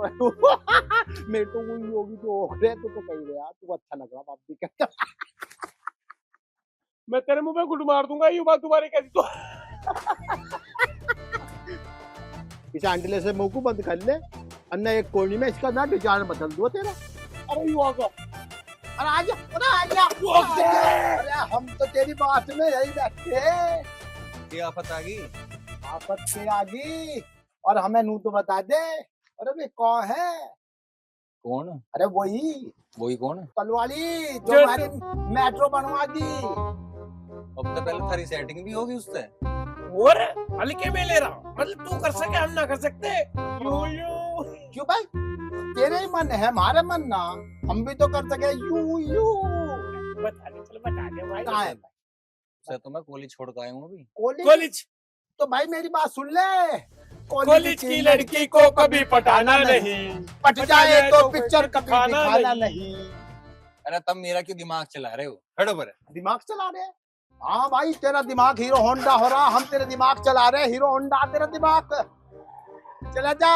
मेरे तो वही होगी जो हो रहे। तू तो कही रहे तू अच्छा लग रहा आप भी कहता। मैं तेरे मुंह पे गुड मार दूंगा, ये बात तुम्हारी कैसी तो। इस आंटीले से मुंह को बंद कर ले, अन्ना एक कोनी में इसका ना डिजाइन बदल दो तेरा। अरे यू आगा, अरे आजा, अरे आजा। अरे हम तो तेरी बात में यही बैठे। क्या आफत आ गई? आफत से आ गई, और हमें नू तो बता दे। अरे वे कौन है? कौन? अरे वही कौन? कलवाड़ी जो हमारी मेट्रो बनवा दी। अब तो पहले थारी सेटिंग भी होगी उससे। और हल्के में ले रहा, मतलब तू कर सके हम ना कर सकते। यू यू क्यों भाई, तेरे ही मन है हमारे मन ना, हम भी तो कर सके। यू यू बता दे, चल बता दे भाई। कहाँ है उसे तो मैं कॉलेज छोड़ के आया हूँ अभी। कॉलेज? तो भाई मेरी बात सुन ले, कॉलेज की लड़की को कभी पटाना नहीं, पट जाए तो पिक्चर कभी दिखाना नहीं। अरे तब मेरा क्यों दिमाग चला रहे हो? हटो पर। दिमाग चला रहे? हाँ भाई, तेरा दिमाग हीरो होंडा हो रहा, हम तेरे दिमाग चला रहे हीरो होंडा। तेरा दिमाग चला जा,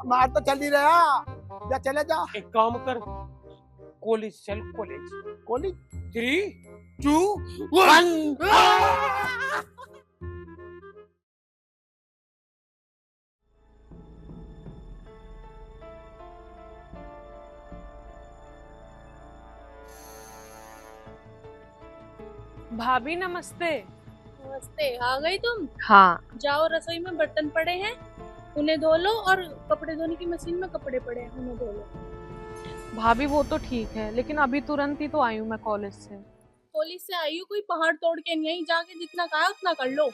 मार तो चल ही रहा जा, चले जा। एक काम कर, कॉलेज चल। कॉलेज 3, 2, 1। भाभी नमस्ते। नमस्ते, आ गई तुम? हाँ। जाओ, रसोई में बर्तन पड़े हैं, उन्हें धो लो, और कपड़े धोने की मशीन में कपड़े पड़े हैं, उन्हें धो लो। भाभी वो तो ठीक है, लेकिन अभी तुरंत ही तो आई हूँ मैं कॉलेज से। कॉलेज से आई हो, कोई पहाड़ तोड़ के नहीं आई, जाके जितना कहा उतना कर लो।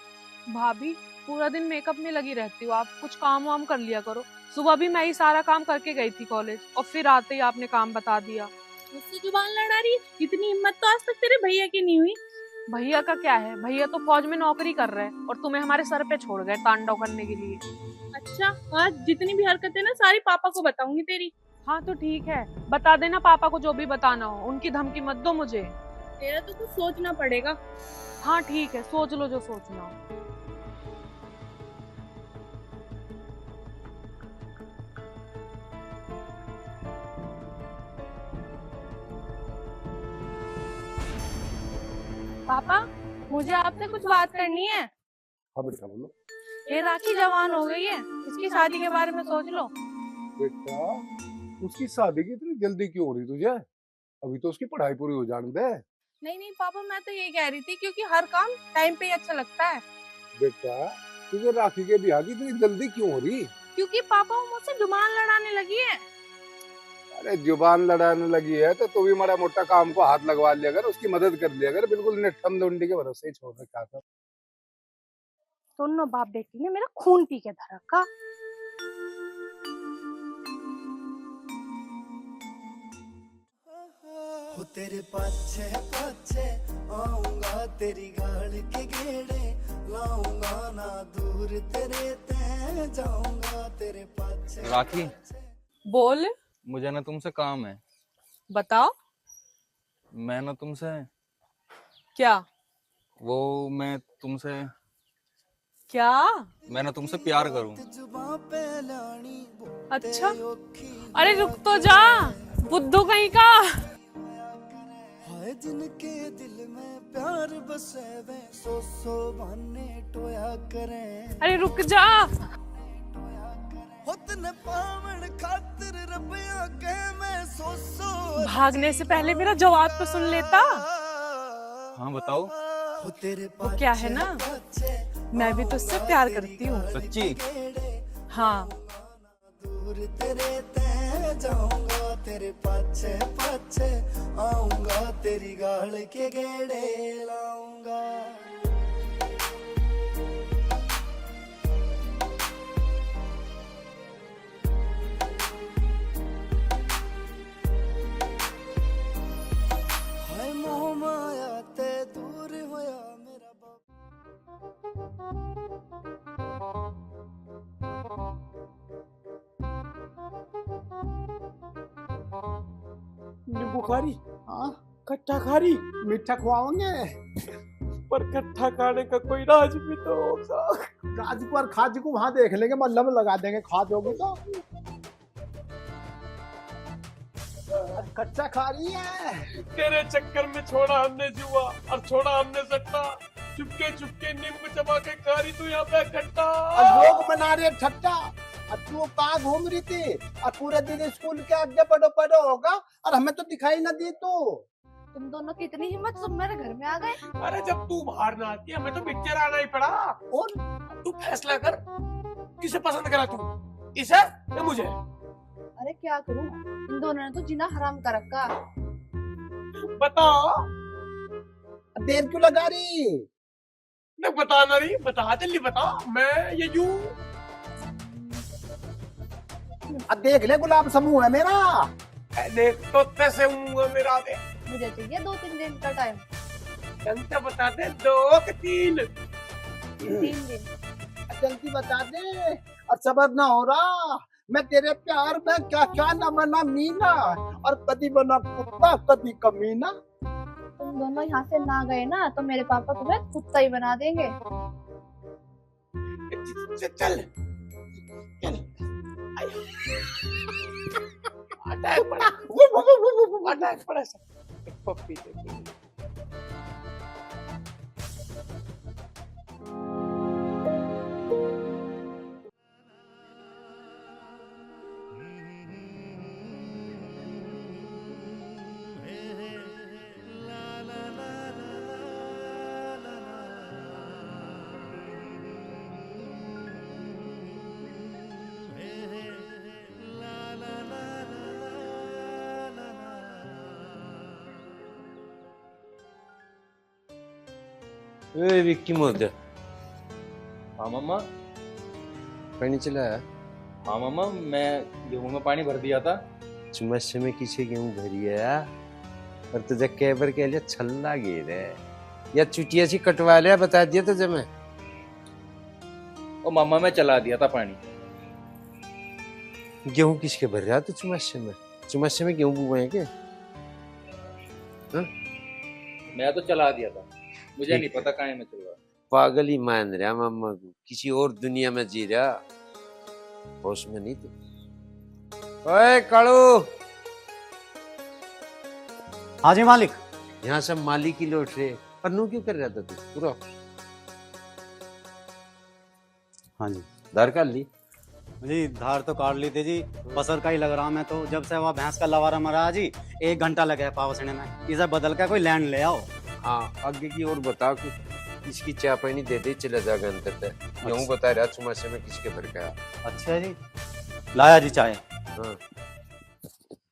भाभी पूरा दिन मेकअप में लगी रहती हूँ, आप कुछ काम वाम कर लिया करो। सुबह भी मैं ही सारा काम करके गई थी कॉलेज, और फिर आते ही आपने काम बता दिया। मुझसे जुबान लड़ा रही, इतनी हिम्मत तो आज तक तेरे भैया की नहीं हुई। भैया का क्या है, भैया तो फौज में नौकरी कर रहे हैं और तुम्हें हमारे सर पे छोड़ गए तांडव करने के लिए। अच्छा, आज जितनी भी हरकतें ना सारी पापा को बताऊंगी तेरी। हाँ तो ठीक है, बता देना पापा को जो भी बताना हो, उनकी धमकी मत दो मुझे। तेरा तो कुछ सोचना पड़ेगा। हाँ ठीक है, सोच लो जो सोचना हो। पापा, मुझे आपसे कुछ बात करनी है। हाँ बेटा बोलो। ये राखी जवान हो गई है, इसकी शादी के बारे में सोच लो। बेटा उसकी शादी की इतनी जल्दी क्यों हो रही तुझे? अभी तो उसकी पढ़ाई पूरी हो जाने दे। नहीं नहीं पापा, मैं तो ये कह रही थी क्योंकि हर काम टाइम पे ही अच्छा लगता है। बेटा तुझे राखी के ब्याह की इतनी जल्दी क्यों हो रही? क्योंकि पापा वो मुझसे जुबान लड़ाने लगी है। अरे जुबान लड़ाने लगी है तो तू भी माड़ा मोटा काम को हाथ लगवा लिया कर, उसकी मदद कर लिया कर, बिल्कुल निठम दुंडी के भरोसे ही छोड़ रखा था। दोनों बाप बेटी ने मेरा खून पी के धर रखा। हो तेरे पाछे पाछे आऊंगा, तेरी गाल के गेड़े लाऊंगा, ना दूर तेरे ते जाऊंगा, तेरे पाछे। राखी, बोल। मुझे ना तुमसे काम है। बताओ। मैं ना तुमसे क्या? वो मैं तुमसे क्या? मैं ना तुमसे प्यार करूं। अच्छा, अरे रुक तो जा बुद्धू कहीं का। हाय जिनके दिल में प्यार बसे वे सो बहाने टोया करें। अरे रुक जा। होतन पावन खातिर रबिया के मैं सो भागने से पहले मेरा जवाब तो सुन लेता। हाँ बताओ। वो क्या है ना, मैं भी तुझसे प्यार करती हूँ। सच्ची? हाँ। दूर तेरे ते जाऊंगा, तेरे पाछे पाछे आऊंगा, तेरी गाल के गेड़े लाऊंगा। हाय मोह माया ते दूर होया मेरा नींबू खारी, खट्टा खारी, मीठा खवाओगे? पर खट्टा खाने का कोई राज भी तो होगा। राज पर खाज को वहां देख लेंगे, मल्लम लगा देंगे, खा दोगे तो। कच्चा खारी है। तेरे चक्कर में छोड़ा हमने जुआ और छोड़ा हमने सट्टा, चुपके चुपके नींबू चबा के खारी तू यहाँ पे खट्टा। लोग बना रहे ठट्टा, और तू कहाँ घूम रही थी? और पूरे दिन स्कूल के आगे पढ़ो पढ़ो होगा, और हमें तो दिखाई ना दी तू। तुम दोनों की इतनी हिम्मत, तुम मेरे घर में आ गए। अरे जब तू बाहर ना आती हमें तो पिक्चर आना ही पड़ा। और तू फैसला कर, किसे पसंद करा तू, इसे या मुझे? अरे क्या करूं, इन दोनों ने तो जीना हराम कर रखा। बताओ। देर क्यों लगा रही? नहीं बताना रही, बता जल्दी बता। मैं ये यूं देख ले, गुलाब समूह है मेरा। देख तो कैसे हूँ मेरा दे। मुझे चाहिए 2-3 दिन का टाइम। जल्दी बता दे, 2 के 3? 3 दिन। जल्दी बता दे, और सबर ना हो रहा। मैं तेरे प्यार में क्या क्या ना बना मीना, और कभी बना कुत्ता कभी कमीना। तुम दोनों यहाँ से ना गए ना तो मेरे पापा तुम्हें कुत्ता ही बना देंगे। चल अटैक पड़ा, अटैक पड़ा सब पप्पी देखी। ए विक्की मोद, हाँ मामा। पानी चला है? हाँ मामा, मैं गेहूं में पानी भर दिया था। चुमस्से में किसे गेहूं भरी है? और तुझे कैबर के लिए छल्ला गिर है या चुटिया सी कटवा लिया, बता दिया तुझे मैं। ओ मामा, मैं चला दिया था पानी। गेहूं किसके भर रहा तू चुमस्से में? चुमस्से में गेहूं बुए हैं क्या? मैं तो चला दिया था, मुझे नहीं पता कहाँ में चल रहा। पागल ही मान रहा मामा को, किसी और दुनिया में जी रहा, होश में नहीं तू। ओए कालू। हाँ जी मालिक। यहाँ सब मालिक ही लौट रहे, पन्नू क्यों कर रहा था तू पूरा? हाँ जी। धार काट ली? जी धार तो काट ली थी जी, बसर का ही लग रहा मैं तो। जब से वहाँ भैंस का लवारा मरा जी, 1 घंटा लगा है पावसने में। इसे बदल कर कोई लैंड ले आओ। हाँ आगे की और बताओ कि इसकी चाय पानी दे दे, चला जाएगा अंदर तक। यूं बता रहा चुमासे में किसके भर गया। अच्छा जी, लाया जी चाय। हाँ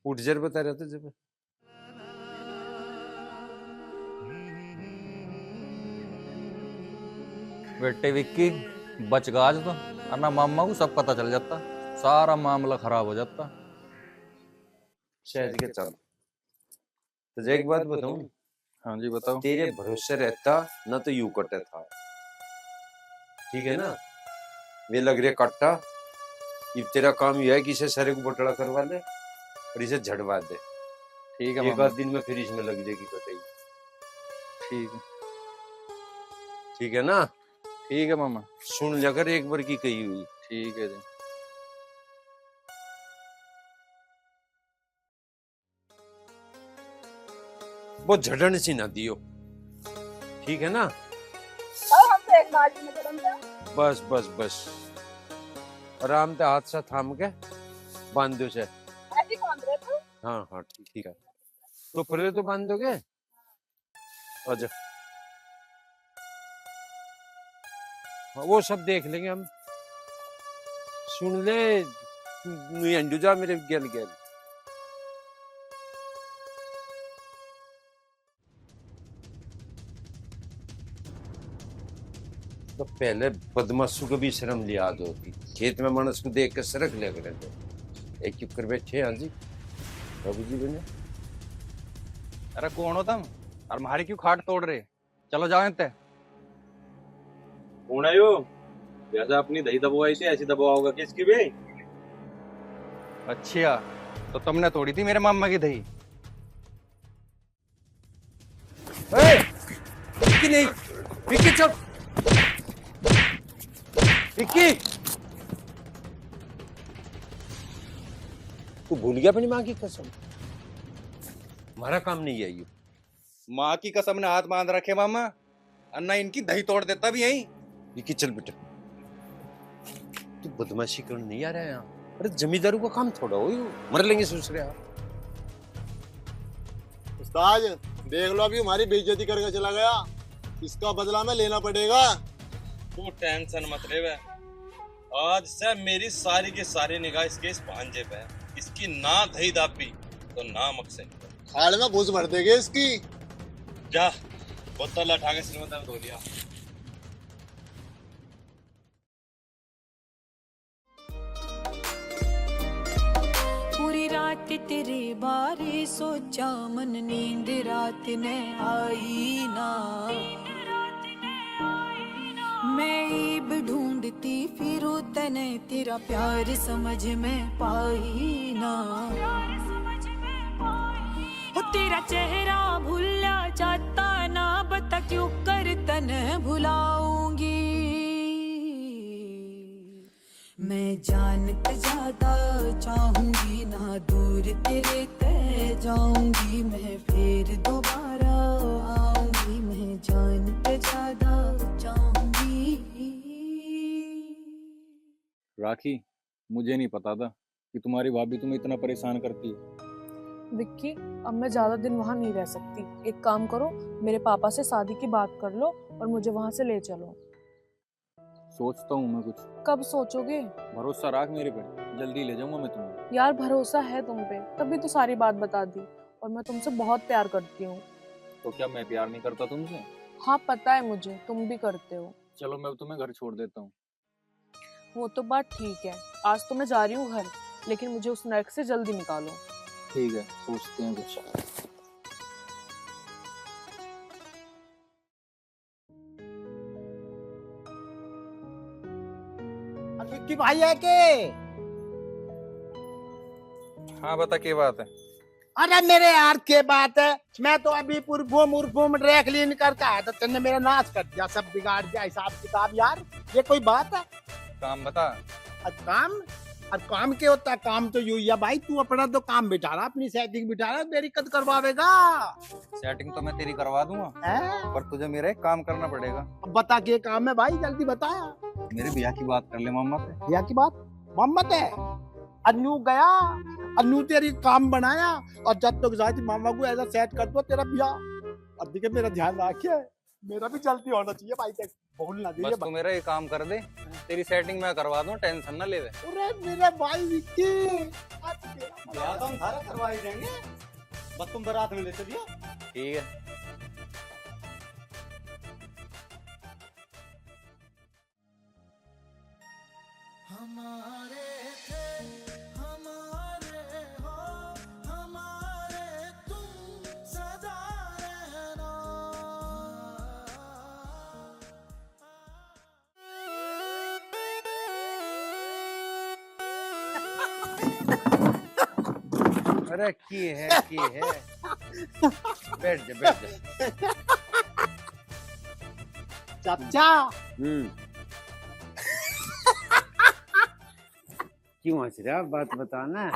उठ जर बता रहा था जब। बेटे विक्की बच गया आज तो, अन्ना मामा को सब पता चल जाता, सारा मामला खराब हो जाता। शायद के चल तो एक बात बताऊं। हाँ जी बताओ। तेरे भरोसे रहता ना तो यूं कटे था, ठीक है ना। वे लग रहे कट्टा, ये तेरा काम यह है कि इसे सारे को बटड़ा करवा ले और इसे झड़वा दे। ठीक है एक आध दिन में फिर इसमें लग जाएगी कटाई। ठीक है, ठीक है ना। ठीक है मामा, सुन जाकर एक बार की कही हुई। ठीक है जी। वो झड़न सी ना दियो, ठीक है ना। बस बस बस आराम से हाथ से थाम के बांध दो से। हाँ हाँ ठीक है। तो पहले तो बांध दोगे। अच्छा हाँ, वो सब देख लेंगे हम। सुन ले अंडुजा मेरे गेल गेल। तो पहले बदमाशों को भी शर्म लिया दो कि खेत में मानस को देख कर सरक ले कर एक चुप कर बैठे। हाँ जी बाबू जी बने। अरे कौन हो तुम और हमारी क्यों खाट तोड़ रहे? चलो जाओ इनते। कौन है यो? जैसा अपनी दही दबवाई थी ऐसी दबवाओगा किसकी भी? अच्छा तो तुमने तोड़ी थी मेरे मामा की दही। विक्की नहीं, विक्की चुप। विक्की तू भूल गया अपनी माँ की कसम। हमारा काम नहीं है ये। माँ की कसम ने हाथ बांध रखे मामा, अन्ना इनकी दही तोड़ देता भी यही। विक्की चल बेटा, तू बदमाशी करने नहीं आ रहा है यहाँ। अरे जमींदारों का काम थोड़ा हो, मर लेंगे सोच रहे आप। उस्ताद देख लो अभी हमारी बेइज्जती करके चला गया, इसका बदला में लेना पड़ेगा। तू टेंशन मत ले। आज से मेरी सारी की सारी निगाह इसके इस भांजे पे है। इसकी ना दही दापी तो ना मकसद खाड़ में घुस भर देंगे इसकी। जा बोतल उठा के सिर में दर्द हो लिया। पूरी रात तेरे बारे सोचा मन, नींद रात ने आई ना। मैं ईब ढूंढती फिरूं तने, तेरा प्यार समझ में पाई ना। हो तेरा चेहरा भूला जाता ना, बता क्यों कर तने भुलाऊंगी। मैं जानते ज्यादा चाहूंगी ना, दूर तेरे ते जाऊंगी। मैं फिर दोबारा आऊंगी, मैं जानते ज्यादा चाहूंगी। राखी मुझे नहीं पता था कि तुम्हारी भाभी तुम्हें इतना परेशान करती है। विक्की अब मैं ज्यादा दिन वहाँ नहीं रह सकती। एक काम करो, मेरे पापा से शादी की बात कर लो और मुझे वहाँ से ले चलो। सोचता हूँ मैं कुछ। कब सोचोगे? भरोसा रख मेरे पे, जल्दी ले जाऊंगा मैं तुम्हें। यार भरोसा है तुम पे, तभी तो सारी बात बता दी। और मैं तुमसे बहुत प्यार करती हूँ। तो क्या मैं प्यार नहीं करता तुमसे? हाँ पता है मुझे, तुम भी करते हो। चलो मैं तुम्हें घर छोड़ देता हूँ। वो तो बात ठीक है, आज तो मैं जा रही हूँ घर, लेकिन मुझे उस नर्क से जल्दी निकालो। ठीक है सोचते हैं कुछ। विक्की भाई है के? हाँ बता क्या बात है? अरे मेरे यार के बात है, मैं तो अभी पूर्व ड्राई क्लीन करके आया था, तेने मेरा नाश कर दिया, सब बिगाड़ दिया हिसाब किताब। यार ये कोई बात है? काम बता। अब काम क्या होता है? काम तो यूं ही है भाई, तू अपना तो काम बिठा रहा, अपनी सेटिंग बिठा रहा, मेरी कद करवावेगा। सेटिंग तो मैं तेरी करवा दूंगा, पर तुझे मेरा एक काम करना पड़ेगा। अब बता के काम है भाई, जल्दी बता। मेरे भैया की बात कर ले मामा से। भैया की बात? मोहम्मद है अन्नू गया, अन्नू तेरी काम बनाया और जब तक जाती मामा को ऐसा सेट कर दो तेरा भैया। अब देखिए मेरा ध्यान रखिए। मेरा भी जल्दी होना चाहिए भाई, देख बोलना चाहिए। बस तू मेरा ये काम कर दे, तेरी सेटिंग मैं करवा दूं, टेंशन ना ले। अरे मेरे भाई विक्की, ब्याह तो हम सारा करवा ही देंगे, बस तुम बारात में ले चलिए। ठीक है। हमारे थे हमारे हो, हमारे तुम सदा रहना। अरे की है बैठ जा। चाचा क्यों हंस रहा, बात बताना।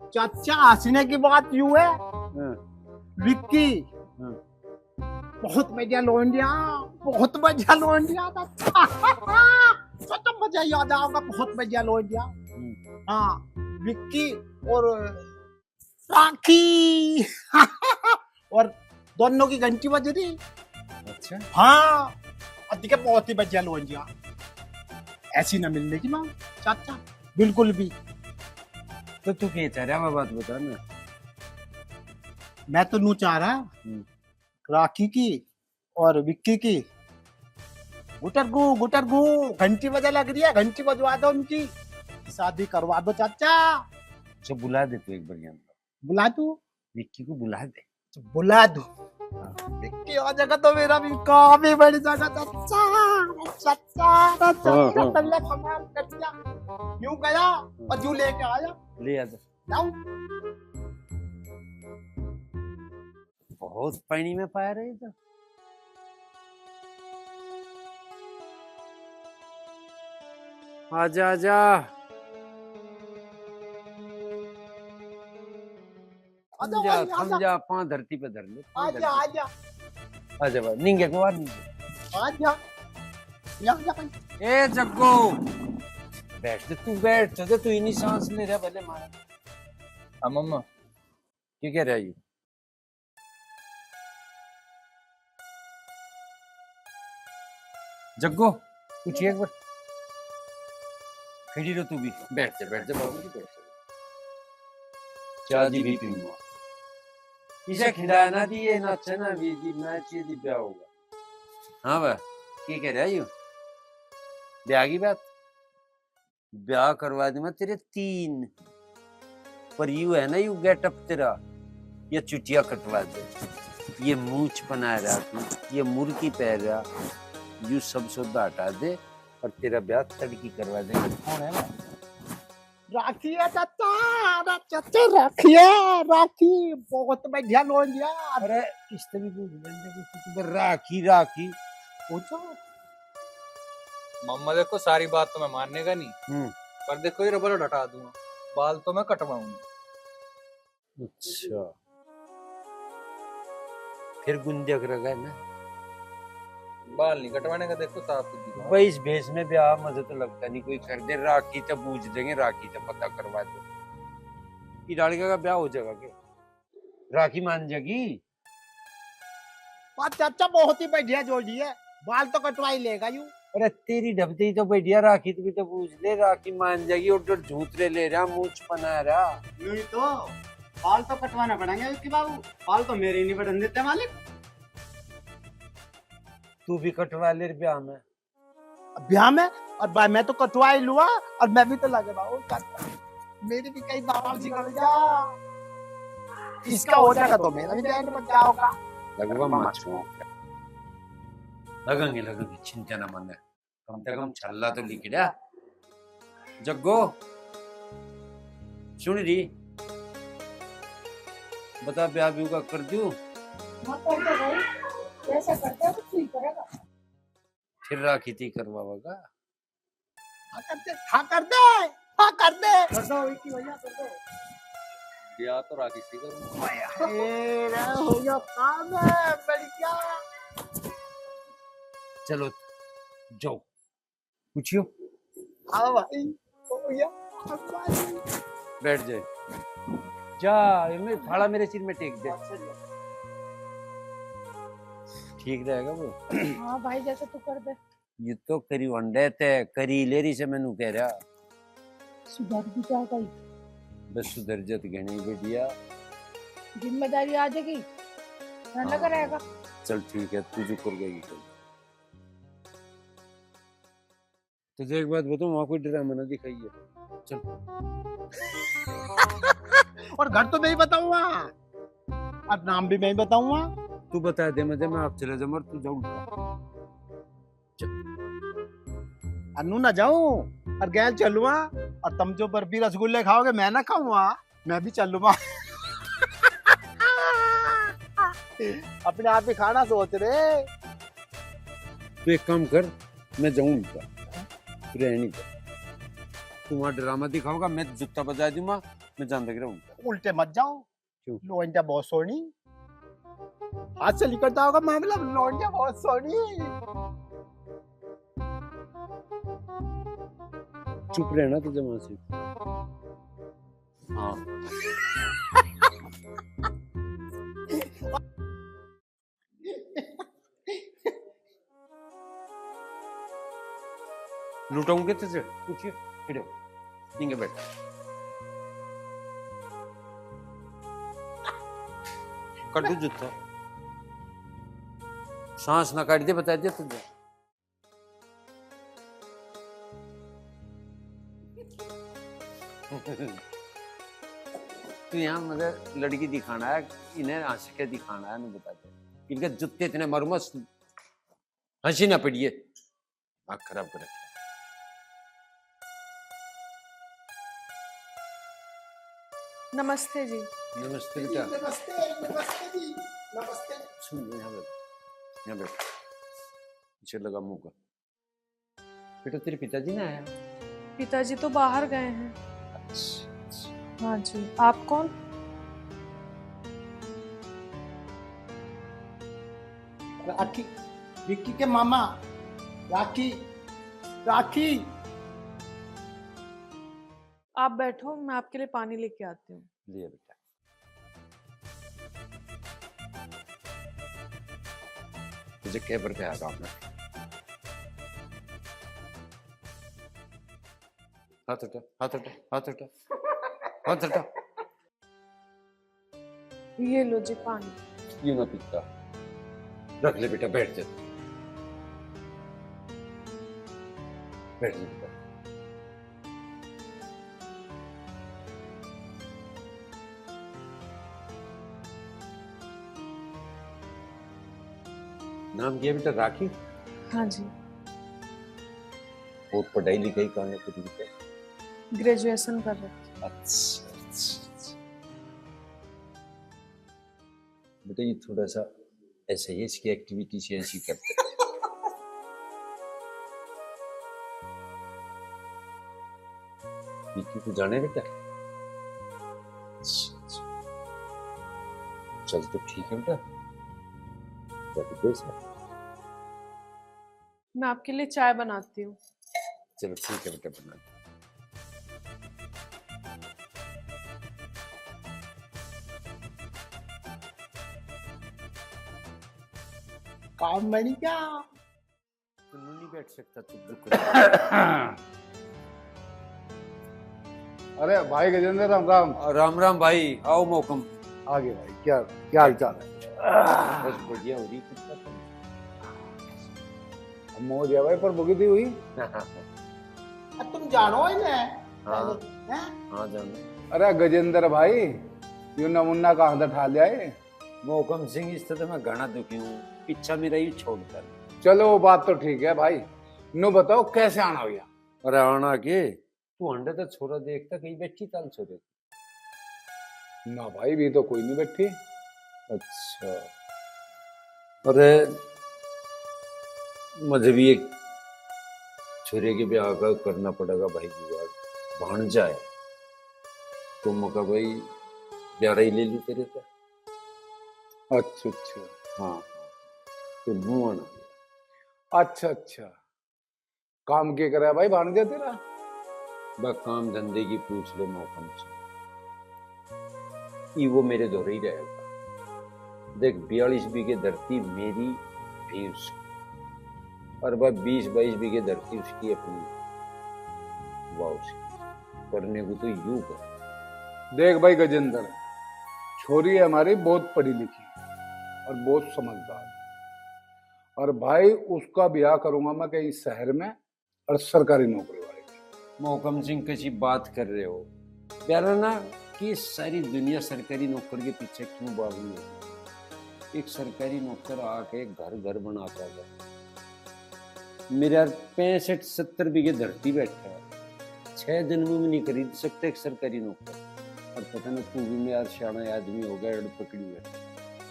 चाचा हंसने की बात यूं है, विक्की बहुत बढ़िया लोंडिया, बहुत बढ़िया लोंडिया तो मजा याद आओगा, बहुत बढ़िया लोंडिया। हाँ विक्की और राखी और दोनों की घंटी बज रही। अच्छा हाँ अधिक बहुत ही बढ़िया लोंडिया, ऐसी ना मिलने की मांग चाचा, बिल्कुल भी। तो तू क्या चाह रहा है, बात बता ना। मैं तो नू चाह रहा राखी की और विक्की की गुटर गु घंटी बजा लग रही है, घंटी बजवा दो, उनकी शादी करवा दो चाचा। अच्छा बुला दे तू एक बार, बुला दो विक्की को, बुला दे। बुला दो विक्की आ जाएगा तो मेरा भी काम ही बढ़ जाएगा चाचा। यूं गया और यूं लेके आया, ले आ जाऊं। बहुत पानी में पाया रहे तो। आजा आजा थम जा, पांव धरती पे धर ले। आजा आजा आजा भाई, नींगे को आजा ए जग्गू बैठ दे तू ही नहीं सांस ले रहा पहले मारा। हाँ मम्मा क्या कह रहा है ये? जग्गू कुछ एक बार खड़ी रहो, तू भी बैठ जा बाबू जी, बैठ जा। चाची भी पीऊंगा, इसे खिलाया ना दिए ना चना भी दी ना चीज ब्याह होगा। हाँ भाई क्या कह रहा है यू? ब्याह की बात, ब्याह करवा दूंगा तेरे 3, पर यू है ना, यू गेटअप तेरा, ये चुटिया कटवा दे, ये मूछ बना रहा तू, ये मुर्गी पहन रहा, यू सब सौदा हटा दे और तेरा ब्याह तड़की करवा देंगे। कौन है ना? राखी है चाचा, चाचा राखी है, राखी बहुत बढ़िया लोंडिया। अरे किससे भी पूछ, राखी पूछो। मम्मा देखो सारी बात तो मैं मानने का नहीं, पर देखो ये रबर हटा दूंगा, बाल तो मैं कटवाऊंगा। अच्छा फिर गुंजक रखा है ना, बाल नहीं कटवाने का, देखो साफ सुथरी। भाई इस भेष में ब्याह मजे तो लगता नहीं, कोई कर दे राखी तो पूछ देंगे, राखी तो पता करवा दो, ये लड़के का ब्याह हो जाएगा क्या? राखी मान जाएगी? चाचा बहुत ही बढ़िया जोड़ी है, बाल तो कटवा ही लेगा यू। अरे तेरी ढबती तो बढ़िया, राखी तो भी तो पूछ ले, राखी मान जाएगी। और झूठरे ले रहा, मूछ बना रहा, नहीं तो बाल तो कटवाना पड़ेंगे उसके बाबू, बाल तो मेरे ही नहीं बढ़न देते मालिक। तू भी कटवा ले ब्याह में। ब्याह में? और भाई मैं तो कटवा ही लूंगा, और मैं भी तो लगे बाबू, मेरी भी कई बाल निकल जा, इसका हो जाएगा तो मेरा भी बैंड बच जाओगा। लगेंगे चिंता न मन, कम से कम छल्ला तो लिख दिया। जग्गो सुन रही, बता ब्याह भी का कर दूं? जैसा करता है तो ठीक करेगा। फिर राखी थी करवाएगा? कर दो इसकी वजह कर दो। ब्याह तो राखी से करूंगा। हो गया काम है बढ़िया। चलो जाओ पूछियो। हाँ भाई हो गया। बैठ जाए, जा मैं फाड़ा मेरे सिर में टेक दे। ठीक रहेगा वो। हाँ भाई जैसे तू कर दे। ये तो करी वनडे ते करी लेरी से मैनू कह रहा सुधर भी जा गई, बस सुधर जत गणी बेटिया। जिम्मेदारी आ जाएगी, ध्यान लगा रहेगा। चल ठीक है, तू जो कर गई कल। तुझे एक बात बताऊं, वहां कोई ड्रामा ना दिखाइए। चल। और घर तो मैं ही बताऊंगा और नाम भी मैं ही बताऊंगा। तू बता दे मुझे, मैं आप चले जाऊं और तू जाऊं। अन्नू ना जाऊं और गैल चलूंगा, और तुम जो बर्फी रसगुल्ले खाओगे मैं ना खाऊंगा, मैं भी चलूंगा। अपने आप ही खाना सोच रहे। तू एक काम कर, मैं जाऊं उनका, तू रहनी कर। तू वहां ड्रामा दिखाओगा, मैं जूता बजा दूंगा, मैं जान देख रहा हूँ। उल्टे मत जाओ, लोंडा बहुत सोनी, हाथ से निकलता होगा मामला। लोंडा बहुत सोनी। चुप रहना तुझे वहां से। हाँ लुटाऊंगे तुझे, पूछिए। इधर बैठ। कर दो जूता, सांस ना काट दे, बता दिया तुझे। तू यहाँ मुझे लड़की दिखाना है, इन्हें हंस के दिखाना है, नहीं बता दे। इनके जूते इतने मरमस, हंसी ना पड़िए, आँख खराब कर रखी। नमस्ते जी। नमस्ते बेटा। नमस्ते नमस्ते जी, नमस्ते। सुन यहाँ बैठ, यहाँ बैठ, पीछे लगा मुंह का। बेटा तेरे पिताजी ने आया? पिताजी तो बाहर गए हैं। हाँ जी, आप कौन? राखी, विक्की के मामा। राखी, राखी। आप बैठो, मैं आपके लिए पानी लेके आती हूँ। लिया बेटा। तुझे कैबर पे आगा मैं। हाथ हटा, हाथ हटा, हाथ हटा, हाथ हटा। ये लो जी पानी। यूं ना पीता, रख ले बेटा, बैठ जा, बैठ जा बेटा। नाम क्या बेटा? राखी। हाँ जी। और पढ़ाई लिखाई करने के लिए? ग्रेजुएशन कर रहे थे। अच्छा अच्छा बेटा, ये थोड़ा सा ऐसा ही, इसकी एक्टिविटी से ऐसी करते हैं। विक्की को जाने बेटा? चल तो ठीक है बेटा, मैं आपके लिए चाय बनाती हूँ। चलो ठीक है बेटा, बना। काम बनी क्या? तू नहीं बैठ सकता, तू अरे भाई गजेंद्र, राम राम। राम राम भाई, आओ मौकम। आगे भाई, क्या क्या हाल चाल है? बस बढ़िया हो रही। मौज है भाई, पर भुगती हुई। तुम जानो इन्हें? हाँ जानो। अरे गजेंद्र भाई, यू नमुन्ना कहाँ से ठा लिया है? मौकम सिंह, इस तरह मैं घना दुखी हूँ, इच्छा मेरा ही छोड़कर। चलो वो बात तो ठीक है भाई, नो बताओ कैसे आना हो गया? अरे आना के, तू अंडे तो छोरा देखता, कहीं बैठी ताल छोरे ना भाई, भी तो कोई नहीं बैठी। अच्छा, अरे मुझे भी एक छोरे के ब्याह का करना पड़ेगा भाई, जुगाड़ भांजा है तो मौका भाई, ब्याह ही ले लू तेरे से। अच्छा अच्छा, हाँ तो मुँह आना। अच्छा अच्छा, काम क्या करा भाई भांजा तेरा? बस काम धंधे की पूछ ले मौकम से, ये वो मेरे दोहरे ही रहेगा। देख 42 बीघे धरती मेरी भी उसकी, और वह 20-22 बीघे धरती उसकी अपनी, वाह उसकी करने को तो यूं कर। देख भाई गजेंद्र, छोरी हमारी बहुत पढ़ी लिखी और बहुत समझदार, और भाई उसका ब्याह करूंगा मैं कहीं शहर में और सरकारी नौकरी वाले। मोहकम सिंह कैसी बात कर रहे हो प्यारा ना, कि सारी दुनिया सरकारी नौकर के पीछे क्यों भागी है। एक सरकारी नौकर आके घर घर बनाता है। मेरा 65-70 बीघे धरती बैठा है, 6 दिन में नहीं खरीद सकते एक सरकारी नौकर, और पता ना तू भी मेरा सियाना आदमी हो गया पकड़ी है।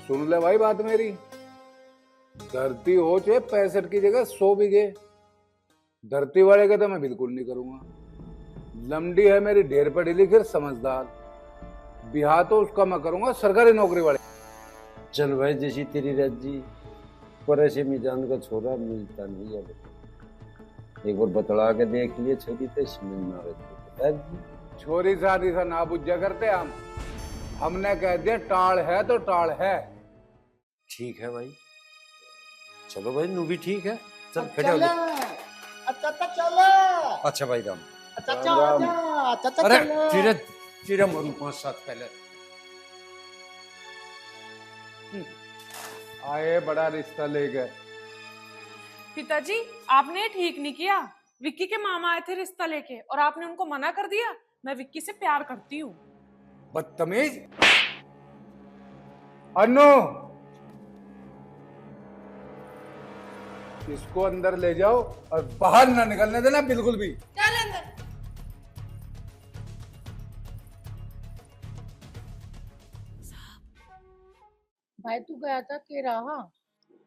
सुन ले भाई बात मेरी, धरती हो चाहे 65 की जगह 100 बीघे, धरती वाले का तो मैं बिल्कुल नहीं करूंगा। लमडी है मेरी ढेर पढ़ी लिखी समझदार, बिहार तो उसका मैं करूंगा सरकारी नौकरी वाले। चल भाई जैसी तेरी राजी, पर ऐसे मिजान का छोरा मिलता नहीं है। एक बार बतला के देख लिए छोरी तो समझ में आ रही। छोरी शादी से ना बुझा करते हमने कह दिया टाल है तो टाल है। ठीक है भाई, चलो भाई नू भी ठीक है, चल चल अच्छा चल। अच्छा भाई राम। अच्छा अरे धीरे धीरे मरू 5 साल पहले आए बड़ा रिश्ता ले गए। पिताजी आपने ठीक नहीं किया, विक्की के मामा आए थे रिश्ता लेके और आपने उनको मना कर दिया। मैं विक्की से प्यार करती हूँ। बदतमीज। अन्नू इसको अंदर ले जाओ और बाहर ना निकलने देना बिल्कुल भी। चल अंदर। भाई तू गया था के रहा?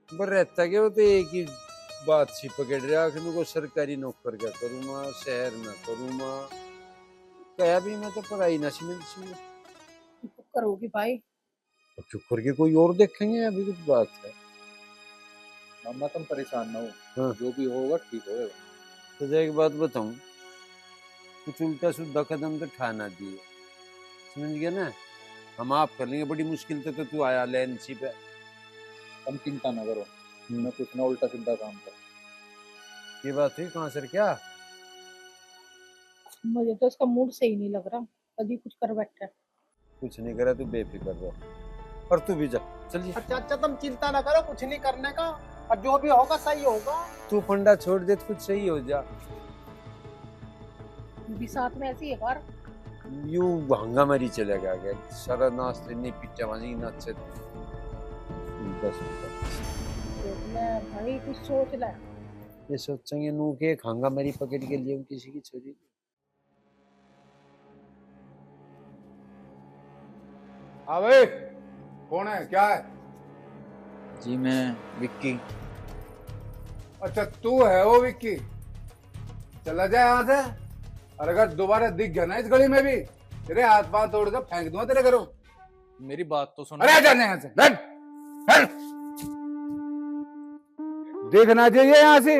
पर रहता क्या वो तो एक ही बात सी पकड़ रहा आखिर को सरकारी नौकर क्या करूँगा, शहर में करूँगा, कहा भी मैं तो पढ़ाई ना समझ करोगी भाई? चुप करके कोई और देखेंगे, अभी कुछ बात है। मम्मा तुम परेशान ना हो, हाँ। जो भी होगा ठीक होगा। तो एक बात बताऊं, कुछ उल्टा सीधा कदम तो ठाना दिए, समझ गया ना? हम आप कर लेंगे, बड़ी मुश्किल तो तू आया लेंसी पे। तुम चिंता ना करो, मैं कुछ ना उल्टा सीधा काम कर। ये बात हुई कहाँ सर? क्या मुझे तो इसका मूड सही नहीं लग रहा, कभी कुछ कर बैठा है। कुछ नहीं करा, तू बेफिक्र रहो, और तू भी जा चलिए। अच्छा तुम चिंता ना करो, कुछ नहीं करने का, और जो भी होगा सही होगा। तू फंडा छोड़ दे तो कुछ सही हो जा। भी साथ में ऐसी है बार यूं हंगामारी चले गया सारा नाश्ते नहीं पिट्टा वाली नाचे बस भाई कुछ सोच ले। ये सोचेंगे नू के हंगामारी पकड़ के लिए किसी की छोरी। हाँ भाई कौन है, क्या है? जी मैं विक्की। अच्छा तू है वो विक्की, चला जाए यहाँ से, और अगर दोबारा दिख गया ना इस गली में भी तेरे हाथ पांव तोड़ कर फेंक दूंगा तेरे घरों। मेरी बात तो सुनो। अरे जाने यहाँ से, देखना चाहिए यहाँ से।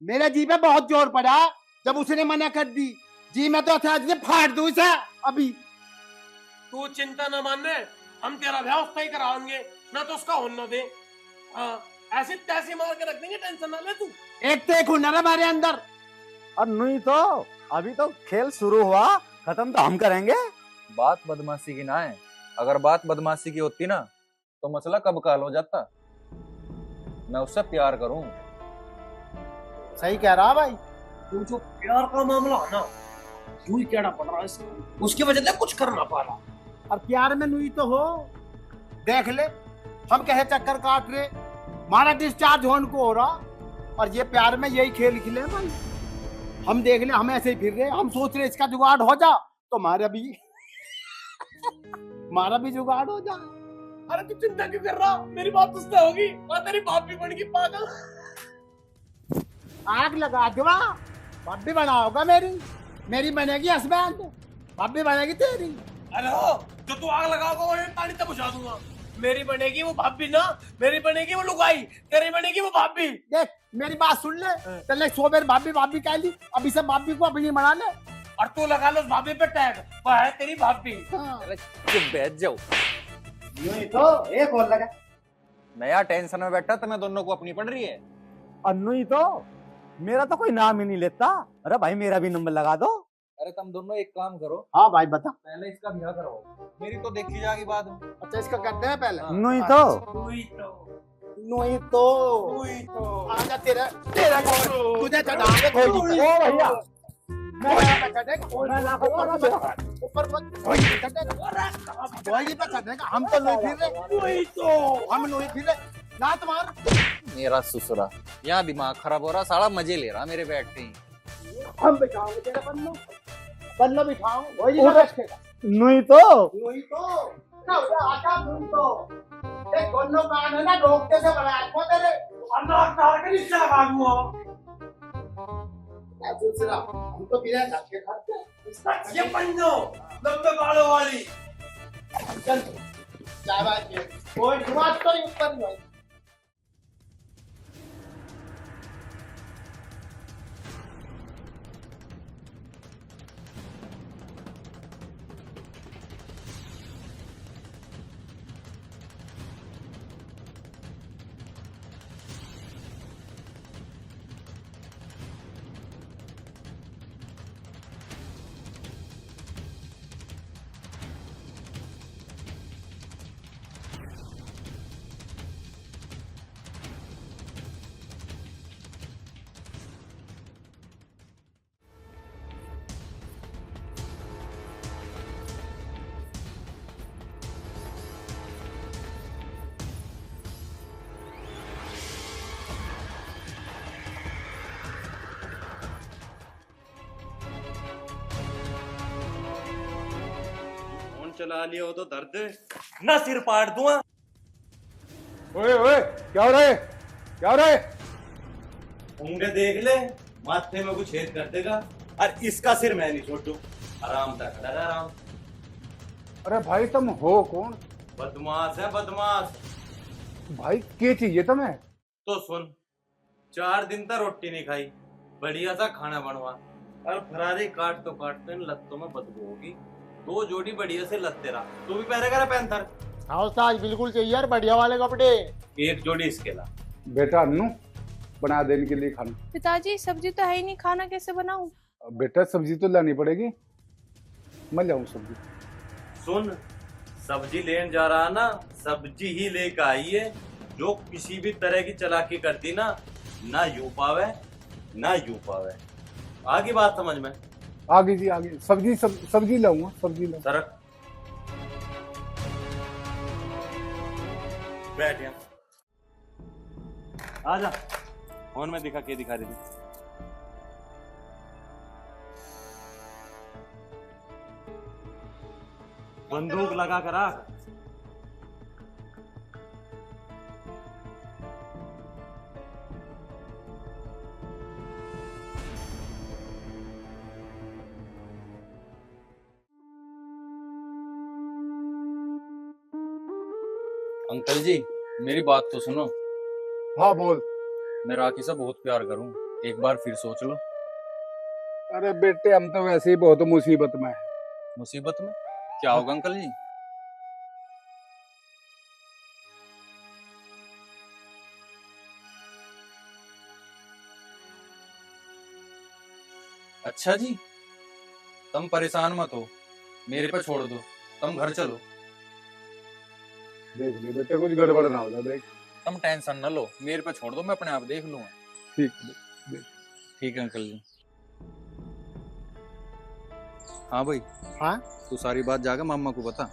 मेरे जी पे बहुत जोर पड़ा जब उसने मना कर दी। जी मैं तो आज फाड़ दूं इसे अभी। तू चिंता न मानने, हम तेरा ब्याह उसका ही कराएंगे, ना तो उसका होने दे। ऐसे तैसे मार के रख देंगे, टेंशन ना ले तू। एक तो एक हुनर है हमारे अंदर। और नहीं तो अभी तो खेल शुरू हुआ, खत्म तो हम करेंगे। बात बदमाशी की ना है, अगर बात बदमाशी की होती ना तो मसला कब काल हो जाता। मैं उससे प्यार करूं। सही कह रहा भाई। तू जो प्यार का मामला है ना, यूं ही कहना पड़ रहा है इसको, उसकी वजह से कुछ कर ना पा रहा। और प्यार में नहीं तो हो, देख ले हम कहे चक्कर काट रहे, हमारा डिस्चार्ज होने को हो रहा, और ये प्यार में यही खेल खेले भाई। हम देख ले, हम ऐसे ही फिर रहे, हम सोच रहे इसका जुगाड़ हो जा तो हमारा भी जुगाड़ हो जा। अरे तू चिंता क्यों कर रहा, मेरी बात उससे होगी और तेरी बात भी बन गई पागल। आग लगा दूंगा, बाप भी बना होगा मेरी बनेगी हस्बैंड, बाप भी बनेगी तेरी। अरे हो जो तू आग लगाओगा वो ताड़ी तब बुझा दूंगा। मेरी बनेगी वो भाभी ना, मेरी बनेगी वो लुगाई, तेरी बनेगी वो भाभी। देख मेरी बात सुन ले, चल 100 बार भाभी भाभी कह ली, अभी सब भाभी को अपनी बना ले। और तू लगा लो उस भाभी पे टैग, वो है तेरी भाभी। अरे चुप बैठ जाओ। यूं ही तो एक और लगा। नया टेंशन में बैठा तुम्हें दोनों को अपनी पड़ रही है। अन्नू ही तो, मेरा तो कोई नाम ही नहीं लेता। अरे भाई मेरा भी नंबर लगा दो। अरे तुम दोनों एक काम करो, हाँ भाई बता। पहले इसका ब्याह करो, मेरी तो देखी जाएगी बाद में। अच्छा इसका करते हैं पहले। अन्नू ही तो, नहीं तो आजा तेरा तेरा तुझे चढ़ाएंगे खोजी पे। ओ भैया ऊपर खोजी पे चढ़ेगा। हम तो नहीं फिर रहे, हम नहीं फिर रहे ना तुम्हारा। मेरा ससुरा यहाँ दिमाग खराब हो रहा, साला मजे ले रहा मेरे बैठते ही। हम बिठाओगे तेरा बन्नो बिठाओ वही नहीं बैठेगा। नहीं तो नहीं तो ना उधर आटा नहीं तो एक बन्नो कान है ना रोकते से बड़ा को तेरे अंदर कार के नीचे लगा दूंगा। दूसरा हम तो बिना धक्के खाते हैं। ये बन्नो लंबे बालों वाली। चल चाय बात ये कोई बात तो नहीं ऊपर नहीं। चला लिया हो तो दर्द ना सिर पाट दूंगा। ओए ओए क्या हो रहा है, क्या हो रहा है? होंगे देख ले, माथे में कुछ छेद कर देगा और इसका सिर मैं नहीं छोड़ू। आराम से खड़ा रह, आराम। अरे भाई तुम हो कौन? बदमाश है बदमाश। भाई क्या चाहिए तुम्हें? तो सुन, 4 दिन तक रोटी नहीं खाई, बढ़िया सा खाना बनवा और फरारी काट तो इन लत्तों में बदबू होगी। 2 जोड़ी बढ़िया से लत्ते रहा, तू भी पहनेगा ना पैंथर? हाँ उस्ताद बिल्कुल चाहिए यार बढ़िया वाले कपड़े। 1 जोड़ी इसके ला। बेटा अन्नू बना देने के लिए खाना। पिताजी सब्जी तो है ही नहीं, खाना कैसे बनाऊं? बेटा सब्जी तो लानी पड़ेगी, मैं लाऊं सब्जी। सुन, सब्जी लेने जा रहा ना, सब्जी ही लेकर आई है। जो किसी भी तरह की चालाकी करती ना यूं पावे ना यूं पावे। आगे बात समझ में? आगे जी आगे। सब्जी लाऊंगा, सब्जी लाऊं। सरक बैठ यहाँ, आजा। फोन में दिखा, के दिखा रही थी? बंदूक लगा कर रख। अंकल जी मेरी बात तो सुनो। हाँ बोल। मैं राखी से बहुत प्यार करूं, एक बार फिर सोच लो। अरे बेटे हम तो वैसे ही बहुत मुसीबत में है। मुसीबत में क्या होगा अंकल जी? अच्छा जी, तुम परेशान मत हो, मेरे पे छोड़ दो, तुम घर चलो। देख ले बेटे कुछ गड़बड़ ना हो जाए, देख। तुम टेंशन न लो, मेरे पे छोड़ दो, मैं अपने आप देख लूंगा। ठीक देख। ठीक है अंकल जी। हाँ भाई। हाँ तू सारी बात जाकर मामा को बता।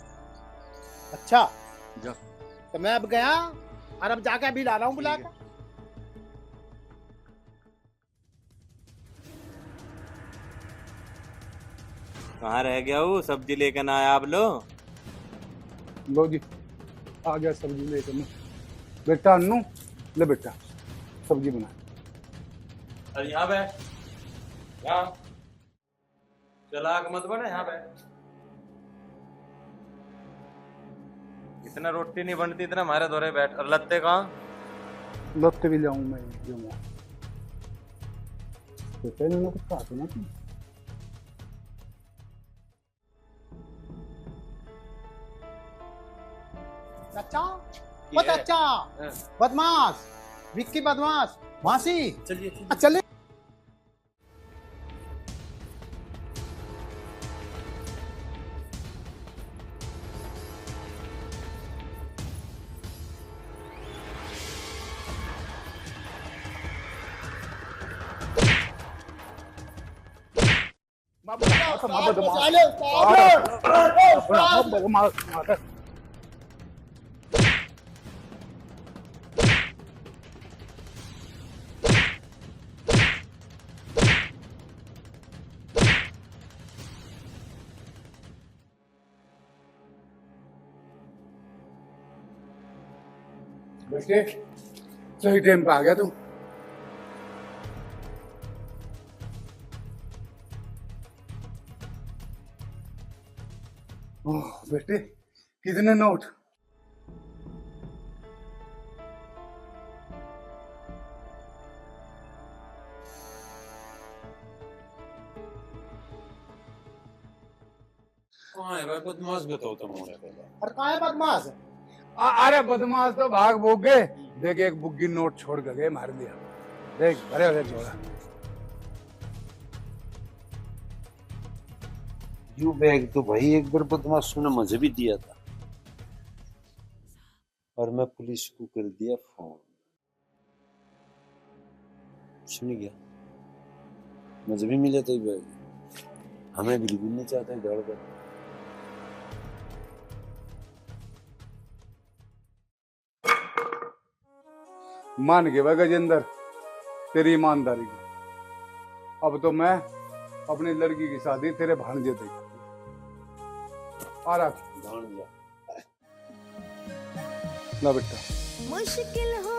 अच्छा जा। तो मैं अब गया और अब जाकर अभी ला रहा हूँ बुला कर। कहाँ रह गया वो? सब्जी लेकर ना आया आप लोग? लो जी आ गया सब्जी लेकर मैं। बेटा अन्नू ले बेटा सब्जी बना। अरे यहाँ बैठ, यहाँ चलाक मत बने, यहाँ बैठ। इतना रोटी नहीं बनती, इतना हमारे दौरे बैठ। और लत्ते कहाँ? लत्ते भी जाऊं मैं जाऊंगा। तो पहले कुछ कहा था ना तुम। चाचा, ओ चाचा, बदमाश, विक्की बदमाश, वासी, चलिए चले। बेटे सही टाइम पे आ गया तू। ओह बेटे कितने नोट? कहाँ है भाई बदमाश? बताओ तुम मुझे पहले। और कहाँ है बदमाश? अरे बदमाश तो भाग भूग गए। देख एक बुग्गी नोट छोड़ कर गए, मार दिया। देख भरे भरे छोड़ा। यू बैग तो भाई एक बार बदमाशों ने मुझे भी दिया था और मैं पुलिस को कर दिया फोन। सुन गया, मुझे भी मिला था ये बैग। हमें बिल्कुल नहीं चाहते दौड़ कर। मान गए भाई गजेंद्र तेरी ईमानदारी की। अब तो मैं अपनी लड़की की शादी तेरे भांजे से आ रहा। भांजा ला बेटा। मुश्किल हो